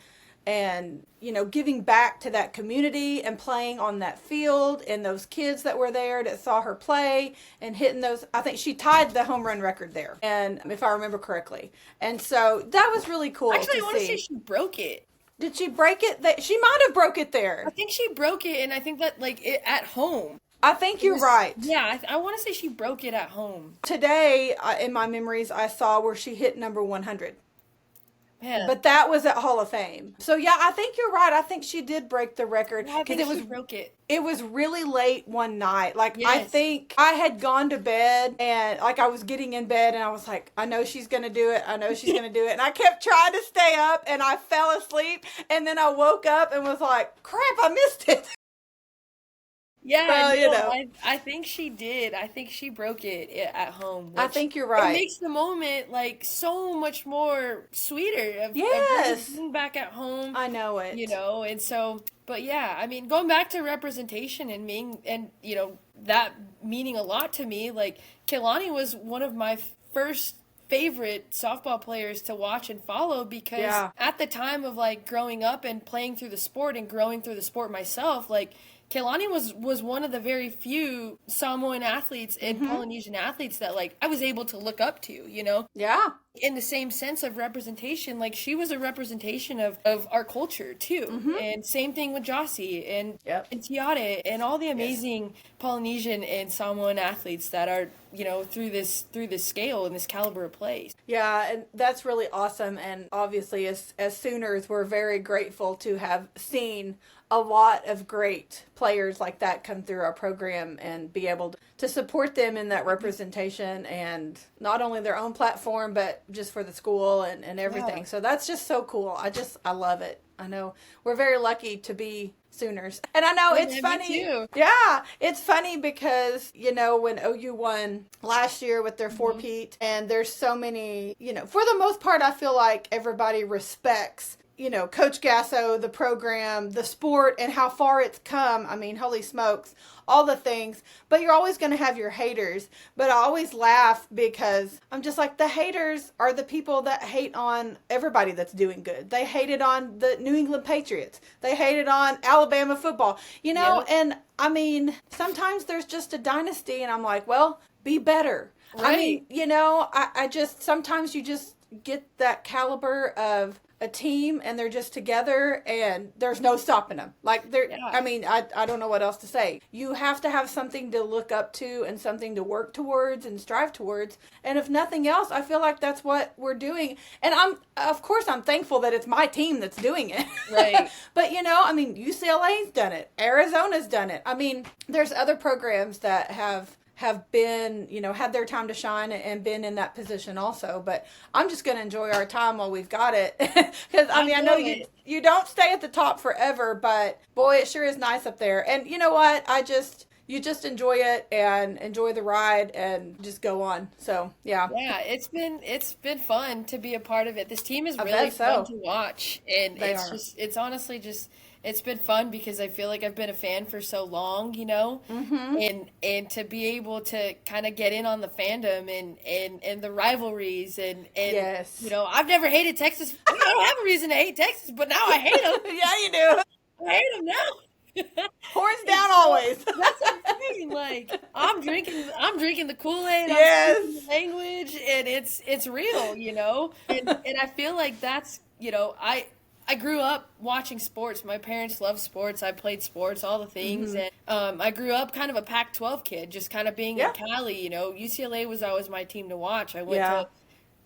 you know, giving back to that community and playing on that field, and those kids that were there that saw her play and hitting those. I think she tied the home run record there, and if I remember correctly. And so that was really cool. Actually, I want to see. say she broke it. Did she break it? She might have broke it there. I think she broke it, and I think that like it at home. I think you're right. Yeah, I want to say she broke it at home. Today, in my memories, I saw where she hit number 100. Yeah. But that was at Hall of Fame. So yeah, I think you're right. I think she did break the record. Yeah, I think she broke it. It was really late one night. Like, Yes. I think I had gone to bed, and like I was getting in bed, and I was like, I know she's going to do it. I know she's going to do it. And I kept trying to stay up, and I fell asleep. And then I woke up and was like, crap, I missed it. Yeah, Well, you know. I think she did. I think she broke it at home. I think you're right. It makes the moment like so much more sweeter. Yes. Of being back at home. I know it. You know, and so, but yeah, I mean, going back to representation and being, and you know, that meaning a lot to me. Like, Kehlani was one of my first favorite softball players to watch and follow, because at the time of like growing up and playing through the sport and growing through the sport myself, like, Kehlani was one of the very few Samoan athletes and Polynesian athletes that like I was able to look up to, you know? Yeah. In the same sense of representation, like she was a representation of our culture too. And same thing with Jossie and Tiare and all the amazing Polynesian and Samoan athletes that are, you know, through this scale and this caliber of play. Yeah, and that's really awesome. And obviously, as Sooners, we're very grateful to have seen a lot of great players like that come through our program and be able to support them in that representation, and not only their own platform, but just for the school and everything. Yeah. So that's just so cool. I love it. I know we're very lucky to be Sooners. And I know it's funny. Too. Yeah, it's funny because, you know, when OU won last year with their four-peat, and there's so many, you know, for the most part, I feel like everybody respects, you know, Coach Gasso, the program, the sport, and how far it's come. I mean, holy smokes, all the things. But you're always going to have your haters. But I always laugh because I'm just like, the haters are the people that hate on everybody that's doing good. They hated on the New England Patriots. They hated on Alabama football, you know. Yep. And I mean, sometimes there's just a dynasty, and I'm like, well, be better. Right. I mean, you know, I just, sometimes you just get that caliber of a team, and they're just together, and there's no stopping them. Like, I mean, I don't know what else to say. You have to have something to look up to and something to work towards and strive towards. And if nothing else, I feel like that's what we're doing. And of course, I'm thankful that it's my team that's doing it. Right. But, you know, I mean, UCLA's done it. Arizona's done it. I mean, there's other programs that have been, you know, had their time to shine and been in that position also. But I'm just going to enjoy our time while we've got it. Because, I mean, I know you don't stay at the top forever, but boy, it sure is nice up there. And you know what? You just enjoy it and enjoy the ride and just go on. So, yeah. Yeah, it's been fun to be a part of it. This team is really fun to watch. And it's honestly just, it's been fun because I feel like I've been a fan for so long, you know, and to be able to kind of get in on the fandom and the rivalries and yes. You know, I've never hated Texas. I don't have a reason to hate Texas, but now I hate them. Yeah, you do. I hate them now. Horns down always. That's what I'm saying. Like, I'm drinking the Kool-Aid. Yes. I'm speaking the language, and it's real, you know. And I feel like that's, you know, I grew up watching sports. My parents loved sports. I played sports, all the things. And I grew up kind of a Pac-12 kid, just kind of being in Cali, you know. UCLA was always my team to watch. I went to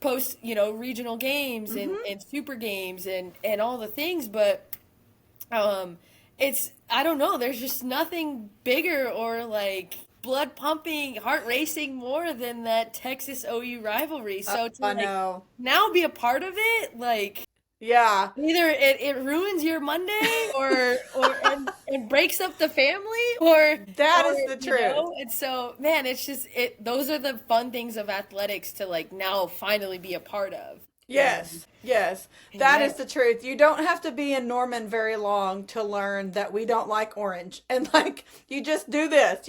post, you know, regional games and super games and all the things. But I don't know, there's just nothing bigger or like blood pumping, heart racing more than that Texas OU rivalry. So to now be a part of it, like, yeah, either it ruins your Monday or and breaks up the family, or that is the truth. You know? And so, man, it's just those are the fun things of athletics to like now finally be a part of. Yes, yes, that Yeah, is the truth. You don't have to be in Norman very long to learn that we don't like orange. And like, you just do this.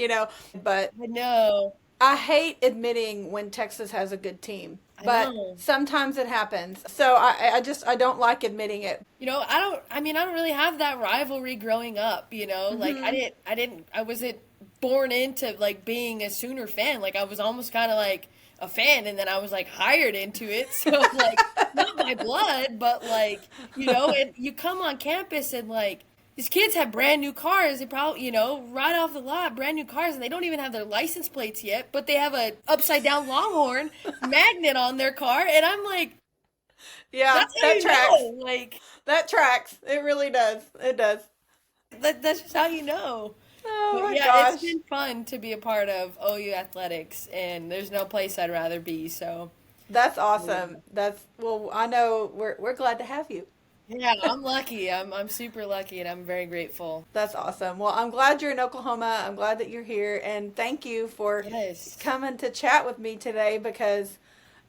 But I know. I hate admitting when Texas has a good team, I but know. sometimes it happens. So I don't like admitting it. I don't really have that rivalry growing up. Like Hmm. I wasn't born into like being a Sooner fan. Like I was almost kind of like a fan and then I was like hired into it. So like not by blood, but like, and you come on campus and like these kids have brand new cars. They probably, right off the lot, brand new cars, and they don't even have their license plates yet, but they have a upside down Longhorn magnet on their car, and I'm like, Yeah, that's how that you tracks. know. Like, That tracks. It really does. It does. that's just how you know. Oh But my yeah, it's gosh. been fun to be a part of OU athletics, and there's no place I'd rather be. So, That's awesome. Well, I know we're glad to have you. yeah, I'm lucky. I'm super lucky, and I'm very grateful. That's awesome. Well, I'm glad you're in Oklahoma. I'm glad that you're here, and thank you for Yes. coming to chat with me today because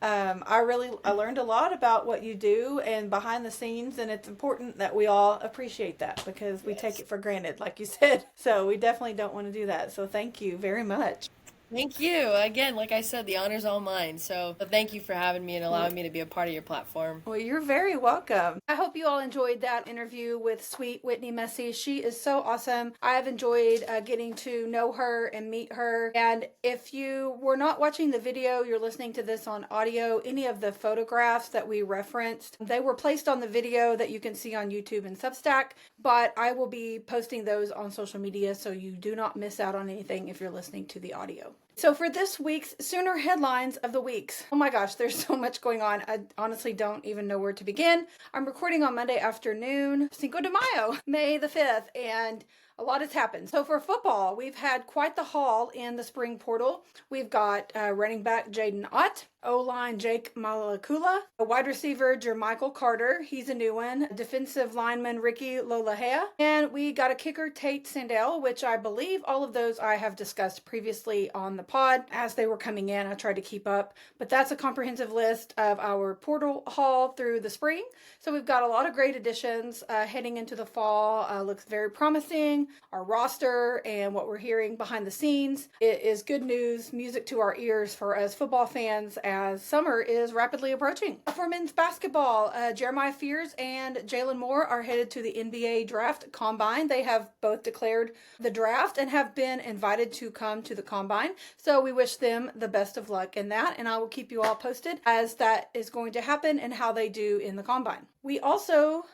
I learned a lot about what you do and behind the scenes, and it's important that we all appreciate that because we take Yes. it for granted, like you said. So we definitely don't want to do that. So thank you very much. Thank you. Again, like I said, the honor's all mine. So thank you for having me and Well, allowing me to be a part of your platform. Well, you're very welcome. I hope you all enjoyed that interview with sweet Whitney Mesi. She is so awesome. I've enjoyed getting to know her and meet her. And if you were not watching the video, you're listening to this on audio, any of the photographs that we referenced, they were placed on the video that you can see on YouTube and Substack, but I will be posting those on social media so you do not miss out on anything if you're listening to the audio. So for this week's Sooner headlines of the weeks, oh my gosh, there's so much going on. I honestly don't even know where to begin. I'm recording on Monday afternoon, Cinco de Mayo, May the 5th, and a lot has happened. So for football, we've had quite the haul in the spring portal. We've got running back Jaden Ott, O-line Jake Malakula, a wide receiver Jermichael Carter, he's a new one, defensive lineman Ricky Lolahea, and we got a kicker Tate Sandell, which I believe all of those I have discussed previously on the pod as they were coming in. I tried to keep up, but that's a comprehensive list of our portal haul through the spring. So we've got a lot of great additions heading into the fall. Looks very promising. Our roster and what we're hearing behind the scenes, it is good news, music to our ears for us football fans as summer is rapidly approaching. For men's basketball, Jeremiah Fears and Jalen Moore are headed to the NBA draft combine. They have both declared the draft and have been invited to come to the combine. So we wish them the best of luck in that, and I will keep you all posted as that is going to happen and how they do in the combine. We also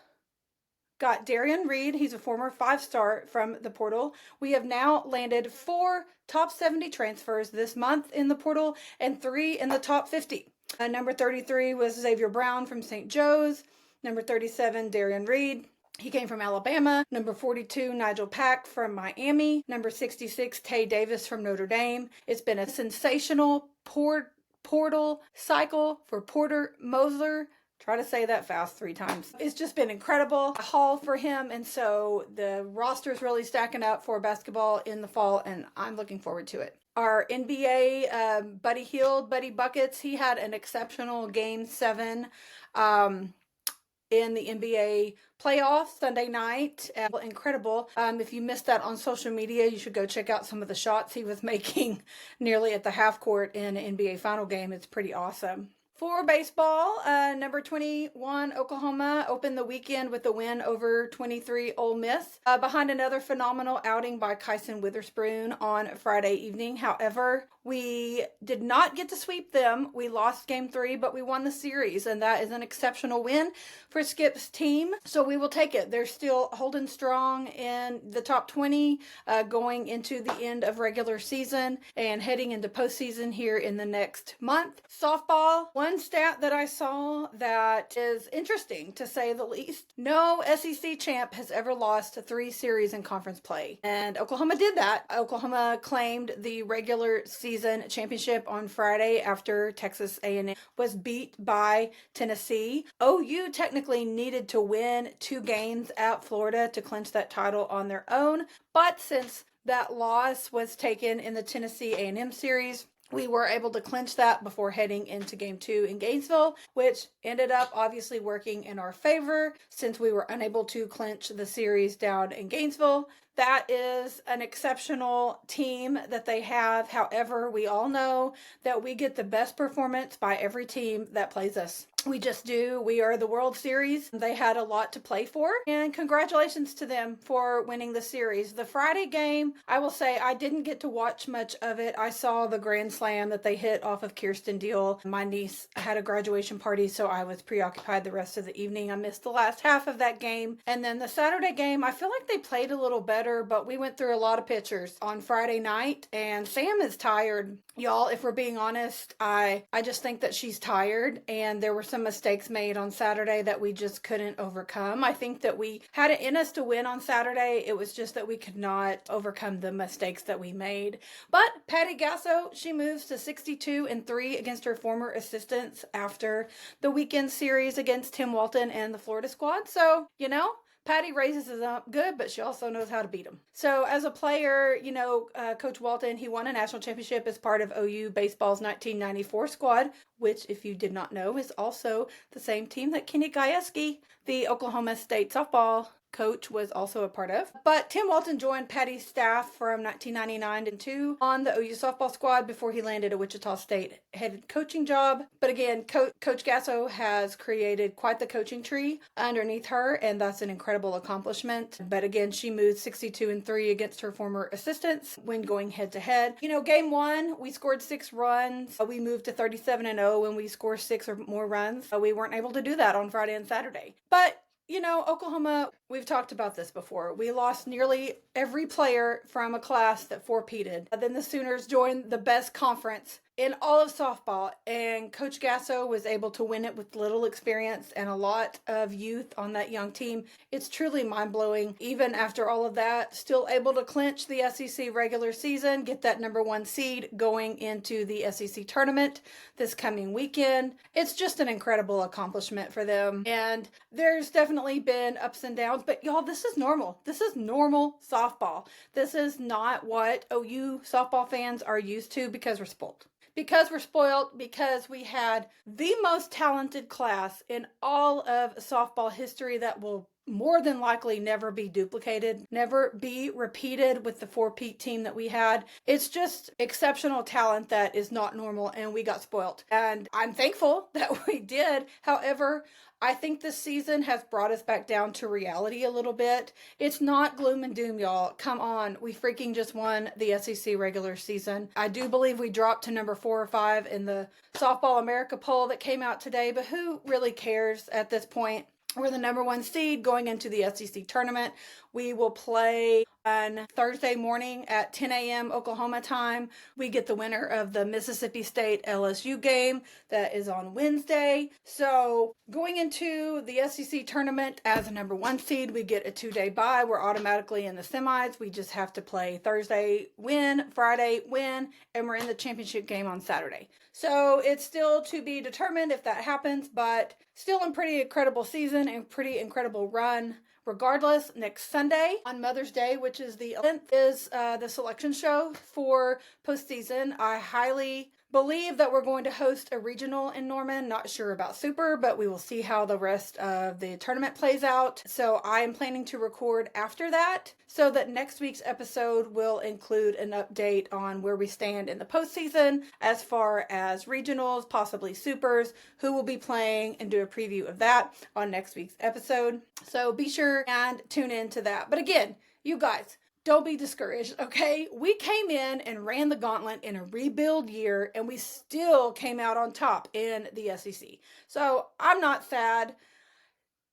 got Darian Reed. He's a former 5-star from the portal. We have now landed 4 top 70 transfers this month in the portal and 3 in the top 50. Number 33 was Xavier Brown from St. Joe's. Number 37, Darian Reed. He came from Alabama. Number 42, Nigel Pack from Miami. Number 66, Tay Davis from Notre Dame. It's been a sensational portal cycle for Porter Moser. Try to say that fast 3 times. It's just been incredible haul for him, and so the roster is really stacking up for basketball in the fall, and I'm looking forward to it. Our NBA Buddy Hield, Buddy Buckets, he had an exceptional Game 7 in the NBA playoffs Sunday night. Incredible. If you missed that on social media, you should go check out some of the shots he was making nearly at the half court in an NBA final game. It's pretty awesome. For baseball, number 21 Oklahoma opened the weekend with a win over 23 Ole Miss behind another phenomenal outing by Kyson Witherspoon on Friday evening. However, we did not get to sweep them. We lost game 3, but we won the series, and that is an exceptional win for Skip's team. So we will take it. They're still holding strong in the top 20 going into the end of regular season and heading into postseason here in the next month. Softball, one stat that I saw that is interesting to say the least. No SEC champ has ever lost 3 series in conference play, and Oklahoma did that. Oklahoma claimed the regular season championship on Friday after Texas A&M was beat by Tennessee. OU technically needed to win 2 games at Florida to clinch that title on their own, but since that loss was taken in the Tennessee A&M series, We were able to clinch that before heading into game 2 in Gainesville, which ended up obviously working in our favor since we were unable to clinch the series down in Gainesville. That is an exceptional team that they have. However, we all know that we get the best performance by every team that plays us. We just do. We are the World Series. They had a lot to play for, and congratulations to them for winning the series. The Friday game, I will say I didn't get to watch much of it. I saw the grand slam that they hit off of Kirsten Deal. My niece had a graduation party, so I was preoccupied the rest of the evening. I missed the last half of that game. And then the Saturday game, I feel like they played a little better, but we went through a lot of pitchers on Friday night, and Sam is tired. Y'all, if we're being honest, I just think that she's tired, and there were some mistakes made on Saturday that we just couldn't overcome. I think that we had it in us to win on Saturday. It was just that we could not overcome the mistakes that we made. But Patty Gasso, she moves to 62-3 against her former assistants after the weekend series against Tim Walton and the Florida squad. So, Patty raises them up good, but she also knows how to beat them. So as a player, Coach Walton, he won a national championship as part of OU baseball's 1994 squad, which, if you did not know, is also the same team that Kenny Gajewski, the Oklahoma State softball coach, was also a part of. But Tim Walton joined Patty's staff from 1999 to on the OU softball squad before he landed a Wichita State head coaching job. But again, Coach Gasso has created quite the coaching tree underneath her, and that's an incredible accomplishment. But again, she moved 62-3 against her former assistants when going head to head. Game 1, we scored 6 runs. We moved to 37-0 when we scored 6 or more runs. We weren't able to do that on Friday and Saturday. But Oklahoma, we've talked about this before. We lost nearly every player from a class that four-peated. Then the Sooners joined the best conference in all of softball, and Coach Gasso was able to win it with little experience and a lot of youth on that young team. It's truly mind-blowing. Even after all of that, still able to clinch the SEC regular season, get that number 1 seed going into the SEC tournament this coming weekend. It's just an incredible accomplishment for them. And there's definitely been ups and downs, but y'all, this is normal. This is normal softball. This is not what OU softball fans are used to because we're spoiled. Because we had the most talented class in all of softball history that will more than likely never be duplicated, never be repeated with the four-peat team that we had. It's just exceptional talent that is not normal, and we got spoiled. And I'm thankful that we did. However, I think this season has brought us back down to reality a little bit. It's not gloom and doom, y'all. Come on. We freaking just won the SEC regular season. I do believe we dropped to number 4 or 5 in the Softball America poll that came out today, but who really cares at this point? We're the number 1 seed going into the SEC tournament. We will play on Thursday morning at 10 a.m. Oklahoma time. We get the winner of the Mississippi State LSU game that is on Wednesday. So going into the SEC tournament as a number 1 seed, we get a 2-day bye. We're automatically in the semis. We just have to play Thursday, win, Friday, win, and we're in the championship game on Saturday. So it's still to be determined if that happens, but still a pretty incredible season and pretty incredible run. Regardless, next Sunday on Mother's Day, which is the 11th, is the selection show for postseason. I highly believe that we're going to host a regional in Norman. Not sure about Super, but we will see how the rest of the tournament plays out. So I am planning to record after that so that next week's episode will include an update on where we stand in the postseason as far as regionals, possibly Supers, who will be playing, and do a preview of that on next week's episode. So be sure and tune in to that. But again, you guys, don't be discouraged, okay? We came in and ran the gauntlet in a rebuild year, and we still came out on top in the SEC. So I'm not sad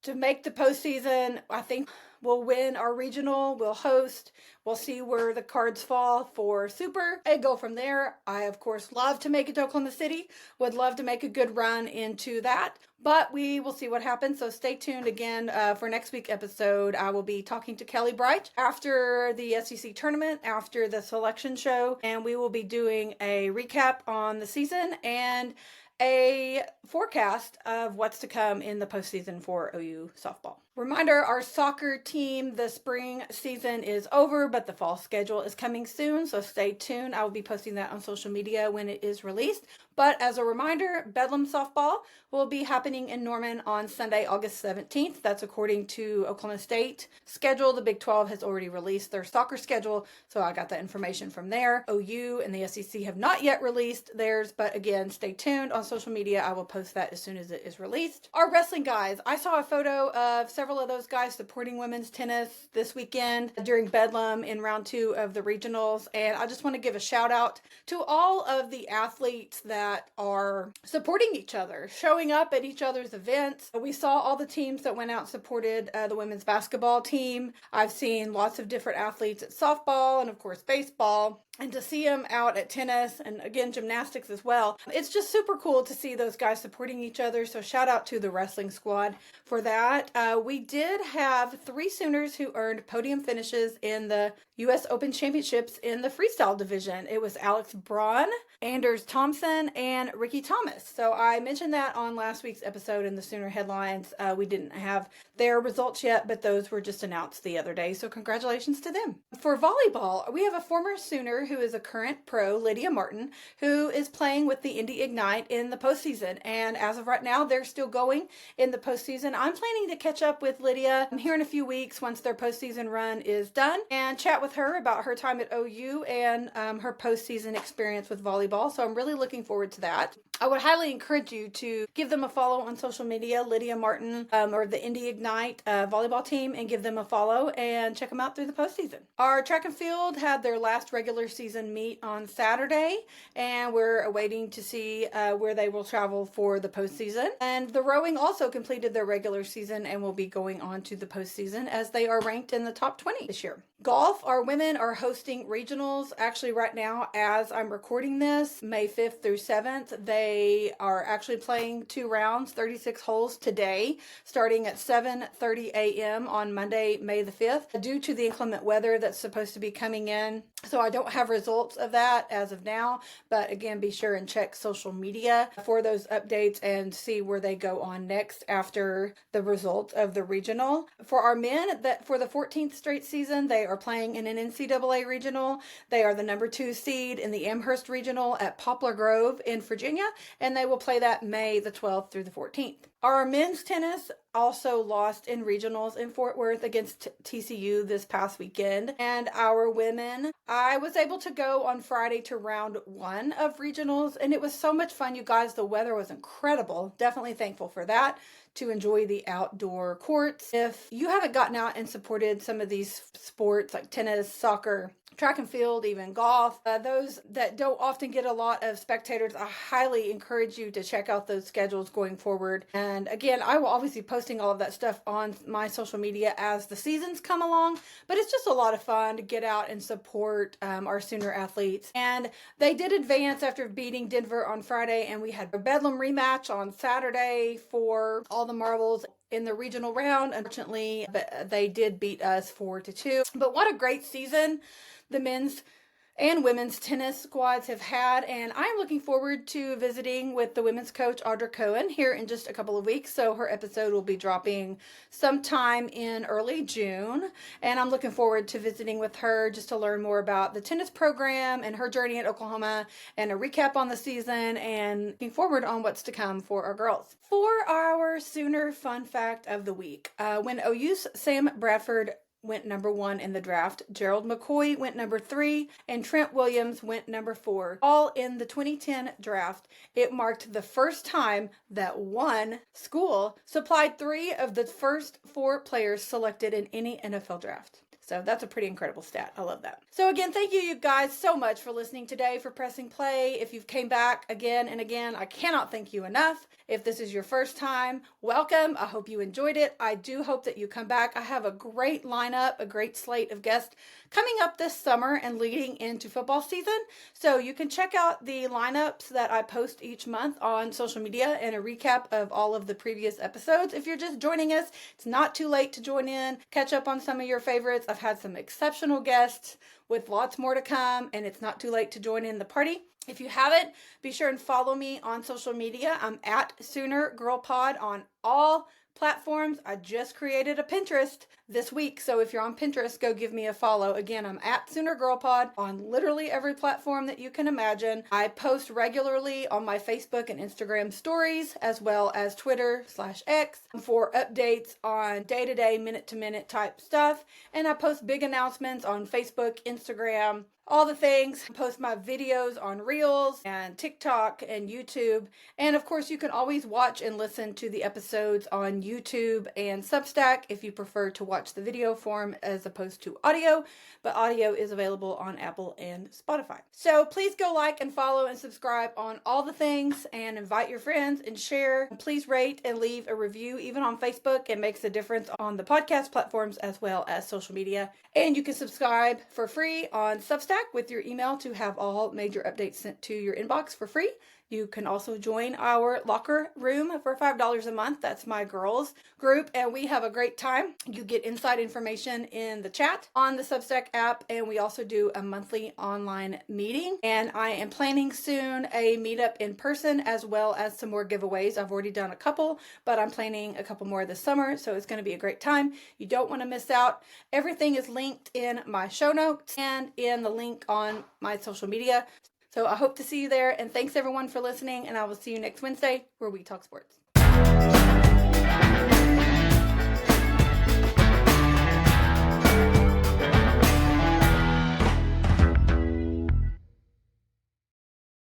to make the postseason. I think we'll win our regional, we'll host, we'll see where the cards fall for Super, and go from there. I, of course, love to make it to Oklahoma City, would love to make a good run into that, but we will see what happens. So stay tuned again for next week's episode. I will be talking to Kelly Bright after the SEC tournament, after the selection show, and we will be doing a recap on the season and a forecast of what's to come in the postseason for OU softball. Reminder, our soccer team, the spring season is over, but the fall schedule is coming soon, so stay tuned. I will be posting that on social media when it is released. But as a reminder, Bedlam softball will be happening in Norman on Sunday, August 17th. That's according to Oklahoma State schedule. The Big 12 has already released their soccer schedule, so I got that information from there. OU and the SEC have not yet released theirs, but again, stay tuned on social media. I will post that as soon as it is released. Our wrestling guys, I saw a photo of several of those guys supporting women's tennis this weekend during Bedlam in round 2 of the regionals, and I just want to give a shout out to all of the athletes that are supporting each other, showing up at each other's events. We saw all the teams that went out and supported the women's basketball team. I've seen lots of different athletes at softball and of course baseball. And to see them out at tennis and again gymnastics as well, it's just super cool to see those guys supporting each other. So shout out to the wrestling squad for that. We did have 3 Sooners who earned podium finishes in the U.S. Open Championships in the freestyle division. It was Alex Braun, Anders Thompson, and Ricky Thomas. So I mentioned that on last week's episode in the Sooner headlines. We didn't have their results yet, but those were just announced the other day. So congratulations to them. For volleyball, we have a former Sooner who is a current pro, Lydia Martin, who is playing with the Indy Ignite in the postseason. And as of right now, they're still going in the postseason. I'm planning to catch up with Lydia here in a few weeks once their postseason run is done and chat with her about her time at OU and her postseason experience with volleyball. So I'm really looking forward to that. I would highly encourage you to give them a follow on social media, Lydia Martin, or the Indy Ignite volleyball team, and give them a follow and check them out through the postseason. Our track and field had their last regular season meet on Saturday, and we're awaiting to see where they will travel for the postseason. And the rowing also completed their regular season and will be going on to the postseason as they are ranked in the top 20 this year. Golf, our women are hosting regionals. Actually, right now, as I'm recording this, May 5th through 7th, they are actually playing 2 rounds, 36 holes today, starting at 7:30 a.m. on Monday, May the 5th, due to the inclement weather that's supposed to be coming in. So I don't have results of that as of now, but again, be sure and check social media for those updates and see where they go on next after the results of the regional. For our men, that for the 14th straight season, they are playing in an NCAA regional. They are the number 2 seed in the Amherst regional at Poplar Grove in Virginia, and they will play that May the 12th through the 14th. Our men's tennis also lost in regionals in Fort Worth against TCU this past weekend. And our women, I was able to go on Friday to round 1 of regionals, and it was so much fun, you guys. The weather was incredible. Definitely thankful for that, to enjoy the outdoor courts. If you haven't gotten out and supported some of these sports like tennis, soccer, track and field, even golf, those that don't often get a lot of spectators, I highly encourage you to check out those schedules going forward. And again, I will obviously be posting all of that stuff on my social media as the seasons come along, but it's just a lot of fun to get out and support our Sooner athletes. And they did advance after beating Denver on Friday, and we had a Bedlam rematch on Saturday for all the marbles in the regional round. Unfortunately, but they did beat us 4-2. But what a great season the men's and women's tennis squads have had, and I'm looking forward to visiting with the women's coach Audra Cohen here in just a couple of weeks. So her episode will be dropping sometime in early June, and I'm looking forward to visiting with her just to learn more about the tennis program and her journey at Oklahoma, and a recap on the season, and looking forward on what's to come for our girls. For our Sooner fun fact of the week, when OU's Sam Bradford went number 1 in the draft, Gerald McCoy went number 3, and Trent Williams went number 4, all in the 2010 draft. It marked the first time that one school supplied 3 of the first 4 players selected in any NFL draft. So that's a pretty incredible stat. I love that. So again, thank you guys so much for listening today, for pressing play. If you've came back again and again, I cannot thank you enough. If this is your first time, welcome. I hope you enjoyed it. I do hope that you come back. I have a great lineup, a great slate of guests coming up this summer and leading into football season. So you can check out the lineups that I post each month on social media and a recap of all of the previous episodes. If you're just joining us, it's not too late to join in, catch up on some of your favorites. I've had some exceptional guests with lots more to come, and it's not too late to join in the party. If you haven't, be sure and follow me on social media. I'm at Sooner Girl Pod on all platforms. I just created a Pinterest this week, so if you're on Pinterest, go give me a follow. Again, I'm at Sooner Girl Pod on literally every platform that you can imagine. I post regularly on my Facebook and Instagram stories, as well as Twitter/X for updates on day-to-day, minute-to-minute type stuff. And I post big announcements on Facebook, Instagram, all the things. I post my videos on Reels and TikTok and YouTube. And of course, you can always watch and listen to the episodes on YouTube and Substack if you prefer to watch the video form as opposed to audio. But audio is available on Apple and Spotify. So please go like and follow and subscribe on all the things and invite your friends and share. Please rate and leave a review even on Facebook. It makes a difference on the podcast platforms as well as social media. And you can subscribe for free on Substack with your email to have all major updates sent to your inbox for free. You can also join our locker room for $5 a month. That's my girls group, and we have a great time. You get inside information in the chat on the Substack app, and we also do a monthly online meeting. And I am planning soon a meetup in person as well as some more giveaways. I've already done a couple, but I'm planning a couple more this summer, so it's going to be a great time. You don't want to miss out. Everything is linked in my show notes and in the link on my social media. So I hope to see you there, and thanks everyone for listening, and I will see you next Wednesday where we talk sports.